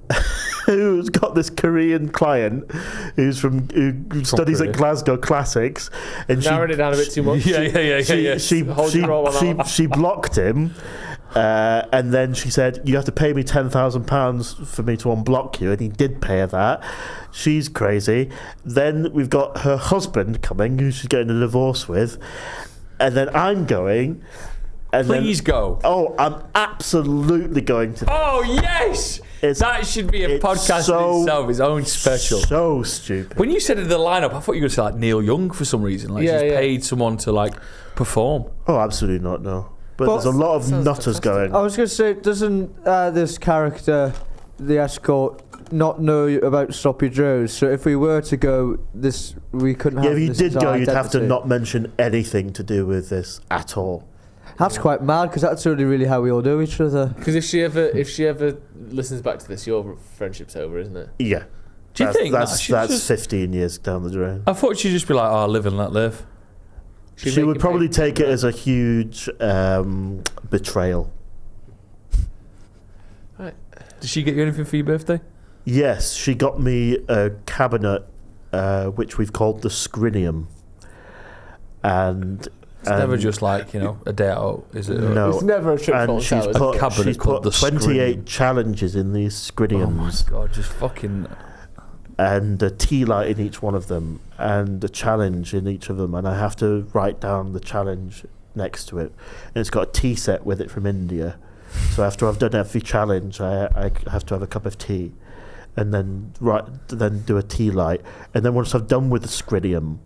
[SPEAKER 4] who's got this Korean client who studies at Glasgow Classics, and
[SPEAKER 3] narrowed it down a bit too much.
[SPEAKER 4] She blocked him. And then she said, "You have to pay me £10,000 for me to unblock you," and he did pay her that. She's crazy. Then we've got her husband coming, who she's getting a divorce with, and then I'm going. And
[SPEAKER 2] Please go.
[SPEAKER 4] Oh, I'm absolutely going to.
[SPEAKER 2] Oh yes, that should be a podcast in itself, his own special.
[SPEAKER 4] So stupid.
[SPEAKER 2] When you said it in the lineup, I thought you were going to say like Neil Young for some reason, like she's paid someone to like perform.
[SPEAKER 4] Oh, absolutely not. No. But there's a lot of nutters going.
[SPEAKER 5] I was going to say, doesn't this character, the escort, not know about Sloppy Joes? So if we were to go, we couldn't have.
[SPEAKER 4] Yeah, if you
[SPEAKER 5] this
[SPEAKER 4] did
[SPEAKER 5] as our
[SPEAKER 4] go, you'd have to
[SPEAKER 5] identity.
[SPEAKER 4] not mention anything to do with this at all.
[SPEAKER 5] That's quite mad, because that's only really how we all know each other.
[SPEAKER 3] Because if she ever listens back to this, your friendship's over, isn't it?
[SPEAKER 4] Yeah.
[SPEAKER 2] Do you think
[SPEAKER 4] that's
[SPEAKER 2] just,
[SPEAKER 4] 15 years down the drain?
[SPEAKER 2] I thought she'd just be like, "Oh, live and let live."
[SPEAKER 4] She would probably take it as a huge betrayal.
[SPEAKER 3] Right.
[SPEAKER 2] Did she get you anything for your birthday?
[SPEAKER 4] Yes, she got me a cabinet, which we've called the Scrinium, and
[SPEAKER 2] It's never just like, a day out, is it?
[SPEAKER 4] No,
[SPEAKER 3] It's never a trip
[SPEAKER 4] and she's put 28 challenges in these Scriniums.
[SPEAKER 2] Oh my god, just fucking.
[SPEAKER 4] And a tea light in each one of them, and a challenge in each of them, and I have to write down the challenge next to it. And it's got a tea set with it from India. So after I've done every challenge, I have to have a cup of tea, and then do a tea light. And then once I've done with the Scrinium,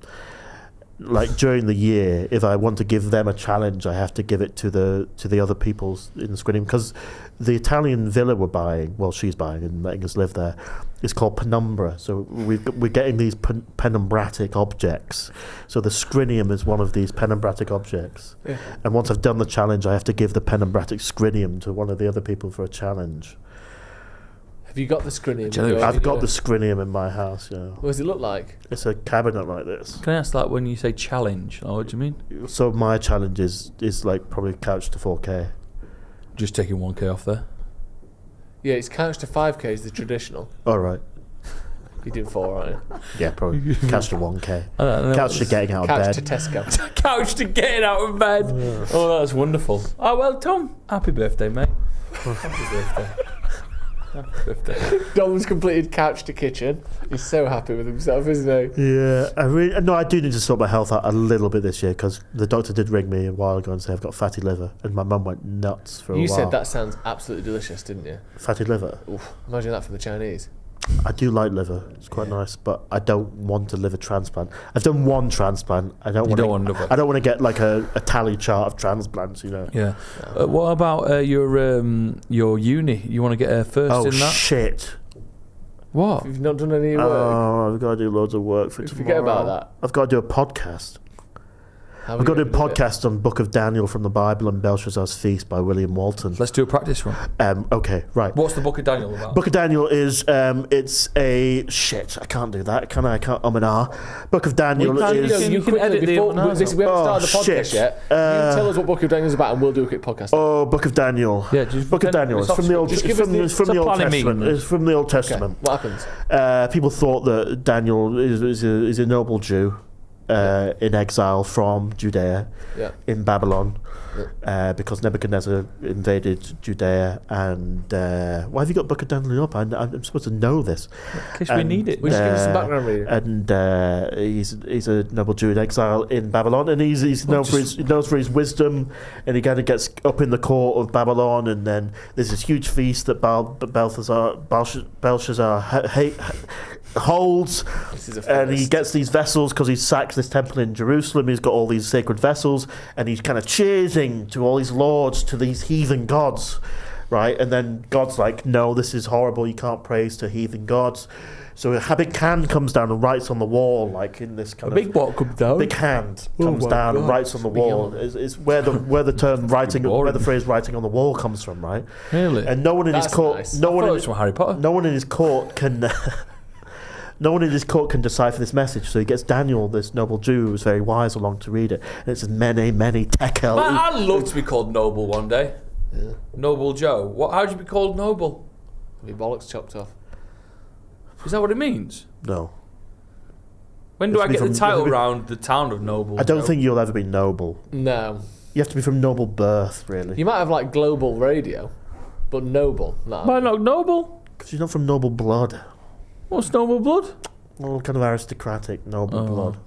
[SPEAKER 4] like during the year, if I want to give them a challenge, I have to give it to the other people in the Scrinium, because the Italian villa we're buying, well, she's buying and letting us live there, is called Penumbra. So we're getting these penumbratic objects. So the Scrinium is one of these penumbratic objects. Yeah. And once I've done the challenge, I have to give the penumbratic Scrinium to one of the other people for a challenge.
[SPEAKER 3] Have you got the Scrinium?
[SPEAKER 4] I've got the Scrinium in my house, yeah.
[SPEAKER 3] What does it look like?
[SPEAKER 4] It's a cabinet like this.
[SPEAKER 2] Can I ask, like, when you say challenge, what do you mean?
[SPEAKER 4] So my challenge is like probably couch to 4K.
[SPEAKER 2] Just taking 1K off there?
[SPEAKER 3] Yeah, it's couch to 5K is the traditional.
[SPEAKER 4] All right.
[SPEAKER 3] You're doing 4, aren't you?
[SPEAKER 4] Yeah, probably. Couch to 1K. Couch to getting out of bed.
[SPEAKER 3] Couch to Tesco.
[SPEAKER 2] Couch to getting out of bed. Yeah. Oh, that's wonderful. Oh, well, Tom, happy birthday, mate. Happy birthday.
[SPEAKER 3] Dom's completed couch to kitchen. He's so happy with himself, isn't he?
[SPEAKER 4] Yeah, I do need to sort my health out a little bit this year, because the doctor did ring me a while ago and say I've got fatty liver, and my mum went nuts for a while.
[SPEAKER 3] You said that sounds absolutely delicious, didn't you?
[SPEAKER 4] Fatty liver?
[SPEAKER 3] Oof, imagine that from the Chinese.
[SPEAKER 4] I do like liver. It's quite nice, but I don't want a liver transplant. I've done one transplant. I don't want to get like a tally chart of transplants,
[SPEAKER 2] Yeah. What about your uni? You want to get first in that?
[SPEAKER 4] Oh shit!
[SPEAKER 2] What?
[SPEAKER 3] You've not done any work.
[SPEAKER 4] Oh, I've got to do loads of work for tomorrow.
[SPEAKER 3] Forget about that.
[SPEAKER 4] I've got to do a podcast. We've got to do a podcast on Book of Daniel from the Bible and Belshazzar's Feast by William Walton.
[SPEAKER 2] Let's do a practice run.
[SPEAKER 4] Okay, right.
[SPEAKER 2] What's the Book of Daniel about?
[SPEAKER 4] Book of Daniel is, it's a... Shit, I can't do that, can I? I can't and ah. Book of Daniel is...
[SPEAKER 3] You can edit before we haven't started the podcast yet. You tell us what Book of Daniel is about and we'll do a quick podcast.
[SPEAKER 4] Oh, Book of Daniel.
[SPEAKER 2] Yeah, just
[SPEAKER 4] Book of Daniel. It's from the Old Testament. It's from the Old Testament.
[SPEAKER 3] What happens?
[SPEAKER 4] People thought that Daniel is a noble Jew. In exile from Judea in Babylon because Nebuchadnezzar invaded Judea. And why have you got Book of Daniel up? I'm supposed to know this.
[SPEAKER 2] In case we need it.
[SPEAKER 3] We just give us some background reading.
[SPEAKER 4] And he's a noble Jew in exile in Babylon, and he's known for his wisdom, and he kind of gets up in the court of Babylon, and then there's this huge feast that Belshazzar holds, and he gets these vessels because he sacks this temple in Jerusalem. He's got all these sacred vessels, and he's kind of cheering to all these lords, to these heathen gods, right? And then God's like, no, this is horrible, you can't praise to heathen gods. So a big hand comes down and writes on the wall, like in this kind of...
[SPEAKER 2] big what comes down?
[SPEAKER 4] Big hand comes down and writes on the wall. Is where the term writing, where the phrase writing on the wall comes from, right?
[SPEAKER 2] Really?
[SPEAKER 4] And no one in his court...
[SPEAKER 3] Nice.
[SPEAKER 4] No one
[SPEAKER 2] from Harry Potter.
[SPEAKER 4] No one in his court can... No one in his court can decipher this message, so he gets Daniel, this noble Jew who's very wise, along to read it. And it says, mene, tekel.
[SPEAKER 2] Man, I'd love to be called Noble one day.
[SPEAKER 4] Yeah.
[SPEAKER 2] Noble Joe. How'd you be called Noble?
[SPEAKER 3] Your bollocks chopped off.
[SPEAKER 2] Is that what it means?
[SPEAKER 4] No.
[SPEAKER 2] When do I get the title round the town of Noble?
[SPEAKER 4] I don't think you'll ever be noble.
[SPEAKER 3] No.
[SPEAKER 4] You have to be from noble birth, really.
[SPEAKER 3] You might have like global radio, but noble.
[SPEAKER 2] Why not noble?
[SPEAKER 4] Because you're not from noble blood.
[SPEAKER 2] What's noble blood?
[SPEAKER 4] Well, kind of aristocratic noble blood.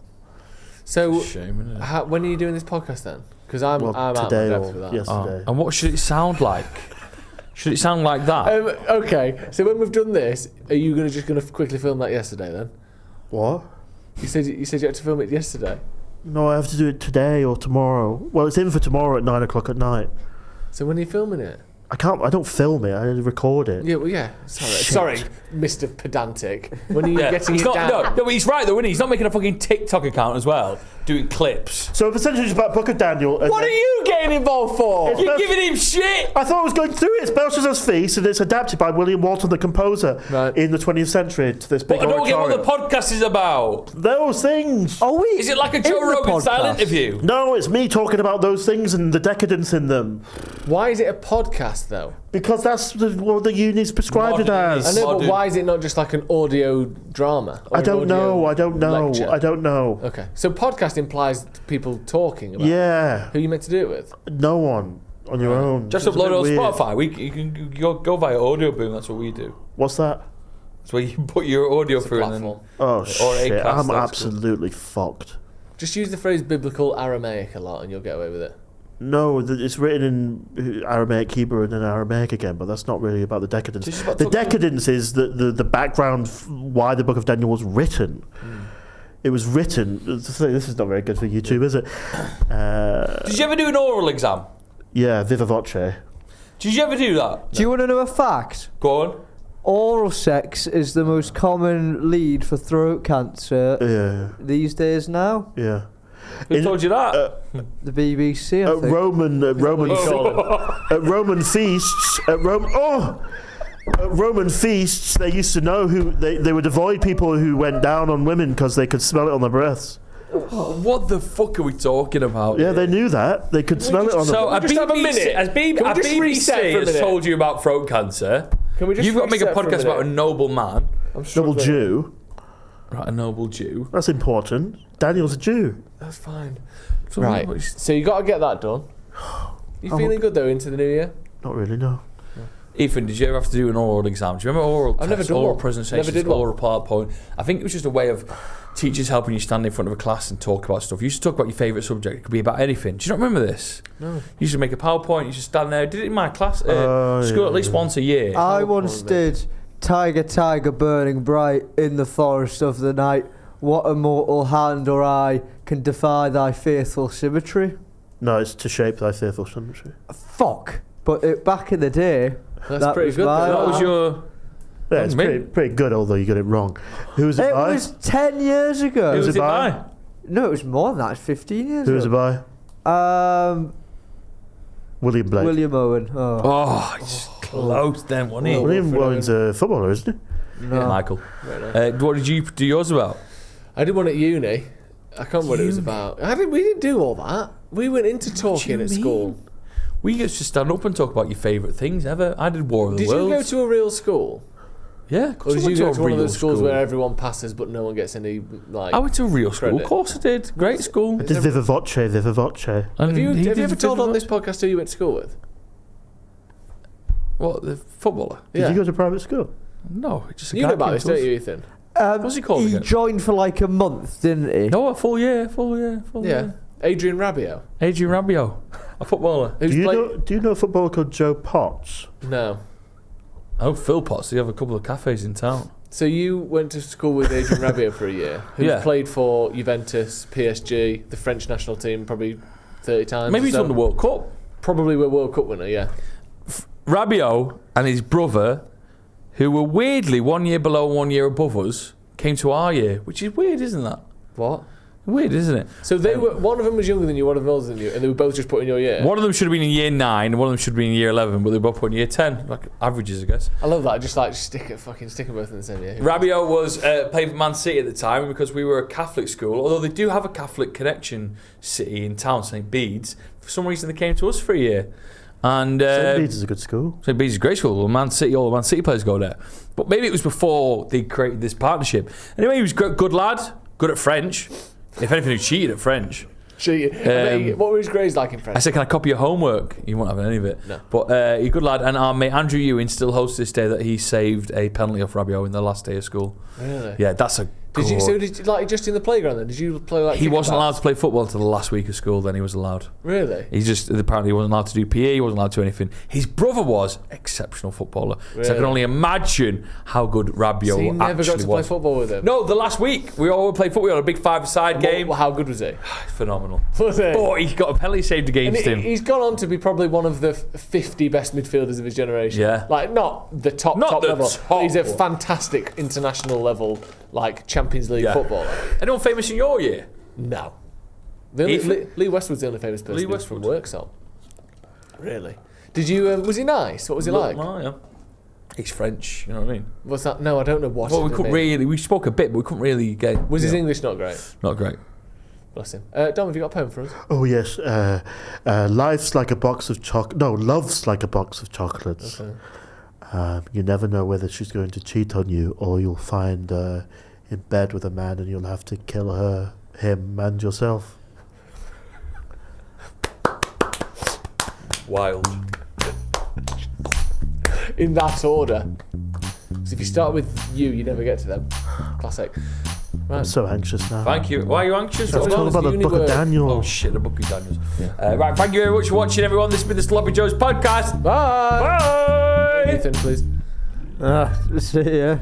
[SPEAKER 3] So,
[SPEAKER 2] shame, isn't it?
[SPEAKER 3] when are you doing this podcast then? Because I'm out of
[SPEAKER 4] today
[SPEAKER 3] depth with that.
[SPEAKER 4] Yesterday.
[SPEAKER 2] And what should it sound like? Should it sound like that?
[SPEAKER 3] Okay, so when we've done this, are you just going to quickly film that yesterday then?
[SPEAKER 4] What?
[SPEAKER 3] You said you had to film it yesterday.
[SPEAKER 4] No, I have to do it today or tomorrow. Well, it's in for tomorrow at 9:00 at night.
[SPEAKER 3] So when are you filming it?
[SPEAKER 4] I don't film it. I record it.
[SPEAKER 3] Yeah, well, yeah. Sorry, Mr. Pedantic. When are you getting
[SPEAKER 2] he's
[SPEAKER 3] it
[SPEAKER 2] not,
[SPEAKER 3] down?
[SPEAKER 2] no, but he's right though, isn't he? He's not making a fucking TikTok account as well, doing clips.
[SPEAKER 4] So essentially, it's about Book of Daniel.
[SPEAKER 3] What are you getting involved for?
[SPEAKER 4] It's
[SPEAKER 2] You're
[SPEAKER 4] Bel-
[SPEAKER 2] giving him shit.
[SPEAKER 4] I thought I was going through it. It's Belshazzar's Feast, and it's adapted by William Walton, the composer,
[SPEAKER 3] Right.
[SPEAKER 4] in the 20th century to this big
[SPEAKER 2] But I don't get
[SPEAKER 4] auditorium.
[SPEAKER 2] what the podcast is about.
[SPEAKER 4] Those things.
[SPEAKER 5] Are we?
[SPEAKER 2] Is it like a Joe
[SPEAKER 5] in the
[SPEAKER 2] Rogan style
[SPEAKER 5] podcast?
[SPEAKER 2] interview?
[SPEAKER 4] No, it's me talking about those things and the decadence in them.
[SPEAKER 3] Why is it a podcast, though?
[SPEAKER 4] Because that's what the uni's prescribed it
[SPEAKER 2] Modern.
[SPEAKER 4] as.
[SPEAKER 3] I know, but
[SPEAKER 2] Modern.
[SPEAKER 3] why is it not just like an audio drama? Or
[SPEAKER 4] I
[SPEAKER 3] an
[SPEAKER 4] don't know.
[SPEAKER 3] audio
[SPEAKER 4] I don't know.
[SPEAKER 3] lecture?
[SPEAKER 4] I don't know.
[SPEAKER 3] Okay, so podcast implies people talking about it.
[SPEAKER 4] Yeah.
[SPEAKER 3] Who are you meant to do it with?
[SPEAKER 4] No one on your own.
[SPEAKER 2] Just
[SPEAKER 4] It's a
[SPEAKER 2] upload
[SPEAKER 4] bit
[SPEAKER 2] it on
[SPEAKER 4] weird.
[SPEAKER 2] Spotify. You can go via Audio Boom. That's what we do.
[SPEAKER 4] What's that?
[SPEAKER 2] That's where you put your audio
[SPEAKER 3] It's a
[SPEAKER 2] through and then.
[SPEAKER 3] platform.
[SPEAKER 4] Oh,
[SPEAKER 2] Or
[SPEAKER 4] shit.
[SPEAKER 2] Acast,
[SPEAKER 4] I'm
[SPEAKER 2] that's
[SPEAKER 4] absolutely fucked.
[SPEAKER 3] Just use the phrase biblical Aramaic a lot and you'll get away with it.
[SPEAKER 4] No, it's written in Aramaic, Hebrew, and then Aramaic again, but that's not really about the decadence.
[SPEAKER 2] It's just about
[SPEAKER 4] The
[SPEAKER 2] talking-
[SPEAKER 4] decadence is the background why the Book of Daniel was written. It was written. This is not very good for YouTube, is it?
[SPEAKER 2] Did you ever do an oral exam?
[SPEAKER 4] Yeah, viva voce.
[SPEAKER 2] Did you ever do that?
[SPEAKER 5] Do you want to know a fact?
[SPEAKER 2] Go on.
[SPEAKER 5] Oral sex is the most common lead for throat cancer
[SPEAKER 4] Yeah,
[SPEAKER 5] these days now.
[SPEAKER 4] yeah.
[SPEAKER 2] Who told you that?
[SPEAKER 5] The BBC, I
[SPEAKER 4] At
[SPEAKER 5] think.
[SPEAKER 4] Roman feasts, at Roman feasts, they used to know who they would avoid people who went down on women because they could smell it on their breaths.
[SPEAKER 2] What the fuck are we talking about?
[SPEAKER 4] Yeah, they knew that. They could smell it on
[SPEAKER 2] So
[SPEAKER 4] their
[SPEAKER 2] a
[SPEAKER 3] just have a
[SPEAKER 2] BBC,
[SPEAKER 3] minute?
[SPEAKER 2] as
[SPEAKER 3] Can we just reset for a
[SPEAKER 2] BBC has
[SPEAKER 3] minute?
[SPEAKER 2] told you about throat cancer.
[SPEAKER 3] Can we just
[SPEAKER 2] You've got to make a
[SPEAKER 3] reset for
[SPEAKER 2] podcast about a
[SPEAKER 3] minute?
[SPEAKER 2] noble man.
[SPEAKER 3] I'm
[SPEAKER 4] double
[SPEAKER 3] struggling.
[SPEAKER 4] Jew.
[SPEAKER 2] Right, a noble Jew.
[SPEAKER 4] That's important. Daniel's a Jew.
[SPEAKER 3] That's fine.
[SPEAKER 2] So
[SPEAKER 3] Right.
[SPEAKER 2] what is-
[SPEAKER 3] So you got to get that done. You feeling good though into the new year?
[SPEAKER 4] Not really, no.
[SPEAKER 2] Ethan, did you ever have to do an oral exam? Do you remember oral
[SPEAKER 3] I've never
[SPEAKER 2] tests,
[SPEAKER 3] done
[SPEAKER 2] oral
[SPEAKER 3] one.
[SPEAKER 2] presentations,
[SPEAKER 3] Never did one.
[SPEAKER 2] oral PowerPoint? I think it was just a way of teachers helping you stand in front of a class and talk about stuff. You used to talk about your favourite subject. It could be about anything. Do you not remember this?
[SPEAKER 3] No.
[SPEAKER 2] You used to make a PowerPoint. You used to stand there. Did it in my class school
[SPEAKER 4] yeah,
[SPEAKER 2] at least once a year.
[SPEAKER 5] I once did Tiger, Tiger, burning bright in the forest of the night. What a mortal hand or eye can defy thy faithful symmetry?
[SPEAKER 4] No, it's to shape thy fearful symmetry.
[SPEAKER 5] Fuck. But back in the day,
[SPEAKER 3] That's
[SPEAKER 5] that
[SPEAKER 3] pretty
[SPEAKER 5] was
[SPEAKER 3] good.
[SPEAKER 5] my-
[SPEAKER 3] though.
[SPEAKER 2] That was your...
[SPEAKER 4] Yeah, it's
[SPEAKER 2] Mate.
[SPEAKER 4] pretty good, although you got it wrong. Who was it
[SPEAKER 5] It
[SPEAKER 4] by?
[SPEAKER 5] was 10 years ago.
[SPEAKER 2] Who was it
[SPEAKER 4] by?
[SPEAKER 2] by?
[SPEAKER 5] No, it was more than that. It's 15 years
[SPEAKER 4] Who was it
[SPEAKER 5] ago.
[SPEAKER 4] by? William Blake.
[SPEAKER 5] William Owen. Oh.
[SPEAKER 2] Oh, it's close then, wasn't it?
[SPEAKER 4] William Owen's a footballer, isn't he?
[SPEAKER 5] No.
[SPEAKER 2] Michael.
[SPEAKER 3] Very nice.
[SPEAKER 2] What did you do yours about?
[SPEAKER 3] I did one at uni. I can't remember what it was about. We didn't do all that. We went into talking at school.
[SPEAKER 2] We used to stand up and talk about your favourite things ever. I did War of the
[SPEAKER 3] Did you
[SPEAKER 2] Worlds.
[SPEAKER 3] go to a real school?
[SPEAKER 2] Yeah,
[SPEAKER 3] Or did you go to one of
[SPEAKER 2] real
[SPEAKER 3] those schools
[SPEAKER 2] school.
[SPEAKER 3] where everyone passes but no one gets any, like...
[SPEAKER 2] I went to a real school.
[SPEAKER 3] credit?
[SPEAKER 2] Of course I did. Great school.
[SPEAKER 4] I did Viva Voce, Viva Voce.
[SPEAKER 3] Have you ever told on this podcast who you went to school with?
[SPEAKER 2] What, the footballer?
[SPEAKER 4] Did you go to private school?
[SPEAKER 2] No, it just a
[SPEAKER 3] You
[SPEAKER 2] guy
[SPEAKER 3] know about
[SPEAKER 2] came
[SPEAKER 3] this,
[SPEAKER 2] to
[SPEAKER 3] don't
[SPEAKER 2] us.
[SPEAKER 3] you, Ethan?
[SPEAKER 2] What's he called
[SPEAKER 5] He
[SPEAKER 2] again?
[SPEAKER 5] joined for like a month, didn't he?
[SPEAKER 2] No, a full year.
[SPEAKER 3] Yeah.
[SPEAKER 2] year.
[SPEAKER 3] Adrian Rabiot.
[SPEAKER 2] Adrian Rabiot, a footballer.
[SPEAKER 3] Who's
[SPEAKER 4] Do you know a footballer called Joe Potts?
[SPEAKER 3] No.
[SPEAKER 2] Oh, Phil Potts. They have a couple of cafes in town.
[SPEAKER 3] So you went to school with Adrian Rabiot for a year, who's
[SPEAKER 2] Yeah.
[SPEAKER 3] played for Juventus, PSG, the French national team probably 30 times.
[SPEAKER 2] Maybe
[SPEAKER 3] or
[SPEAKER 2] he's
[SPEAKER 3] so.
[SPEAKER 2] won the World Cup.
[SPEAKER 3] Probably a World Cup winner, yeah.
[SPEAKER 2] Rabiot and his brother, who were weirdly 1 year below, 1 year above us, came to our year, which is weird, isn't that?
[SPEAKER 3] What?
[SPEAKER 2] Weird, isn't it?
[SPEAKER 3] So they were. One of them was younger than you, one of them older than you, and they were both just put in your year.
[SPEAKER 2] One of them should have been in year 9, one of them should have been in year 11, but they were both put in year 10, like averages, I guess.
[SPEAKER 3] I love that. Just like stick them both in the same year.
[SPEAKER 2] Rabiot was playing for Man City at the time, and because we were a Catholic school, although they do have a Catholic connection city in town, St. Bede's, for some reason they came to us for a year. And
[SPEAKER 4] St. Bede's is a good school.
[SPEAKER 2] St. Bede's is a great school. Well, Man City, all the Man City players go there. But maybe it was before they created this partnership. Anyway, he was good lad, good at French. If anything, he cheated at French.
[SPEAKER 3] Cheated. What were his grades like in French?
[SPEAKER 2] I said, can I copy your homework? He won't have any of it.
[SPEAKER 3] No.
[SPEAKER 2] But he's a good lad. And our mate Andrew Ewing still hosts this day that he saved a penalty off Rabiot in the last day of school.
[SPEAKER 3] Really?
[SPEAKER 2] Yeah, that's a
[SPEAKER 3] Did you like just in the playground then? Did you play like
[SPEAKER 2] He wasn't
[SPEAKER 3] kickabout?
[SPEAKER 2] allowed to play football until the last week of school. Then he was allowed.
[SPEAKER 3] Really?
[SPEAKER 2] Apparently he wasn't allowed to do PE. He wasn't allowed to do anything. His brother was exceptional footballer. So I
[SPEAKER 3] Really?
[SPEAKER 2] can only imagine how good Rabio
[SPEAKER 3] So you never got to play
[SPEAKER 2] was.
[SPEAKER 3] football with him?
[SPEAKER 2] No, the last week we all played football. We had a big 5-a-side game.
[SPEAKER 3] How good was he?
[SPEAKER 2] Phenomenal.
[SPEAKER 3] Was he?
[SPEAKER 2] But he got a penalty saved against him.
[SPEAKER 3] He's gone on to be probably one of the 50 best midfielders of his generation.
[SPEAKER 2] Yeah.
[SPEAKER 3] Like, not the top
[SPEAKER 2] Not the
[SPEAKER 3] level.
[SPEAKER 2] top
[SPEAKER 3] But he's a
[SPEAKER 2] one.
[SPEAKER 3] fantastic international level, like Champions League footballer.
[SPEAKER 2] Anyone famous in your year?
[SPEAKER 3] No. Lee Westwood's the only famous person
[SPEAKER 2] Lee
[SPEAKER 3] who's from
[SPEAKER 2] Westwood.
[SPEAKER 3] Worksop. Really? Did you? Was he nice? What was he like?
[SPEAKER 2] Oh, yeah. He's French, you know what I mean?
[SPEAKER 3] What's that? No, I don't know what.
[SPEAKER 2] Well, we
[SPEAKER 3] it
[SPEAKER 2] couldn't
[SPEAKER 3] meant.
[SPEAKER 2] we spoke a bit, but we couldn't really get.
[SPEAKER 3] Was his English not great?
[SPEAKER 2] Not great.
[SPEAKER 3] Bless him. Dom, have you got a poem for us?
[SPEAKER 4] Oh yes, life's like a box of love's like a box of chocolates.
[SPEAKER 3] Okay.
[SPEAKER 4] You never know whether she's going to cheat on you or you'll find in bed with a man and you'll have to kill her, him, and yourself.
[SPEAKER 2] Wild.
[SPEAKER 3] In that order. So if you start with you never get to them. Classic. Right.
[SPEAKER 4] I'm so anxious now.
[SPEAKER 2] Thank you. Why are you anxious?
[SPEAKER 4] I've told about the Book of Daniel.
[SPEAKER 2] Oh shit, the Book of Daniels. Right, thank you very much for watching, everyone. This has been the Sloppy Joes podcast.
[SPEAKER 3] Bye.
[SPEAKER 2] Bye.
[SPEAKER 3] Nathan, please.
[SPEAKER 5] See ya.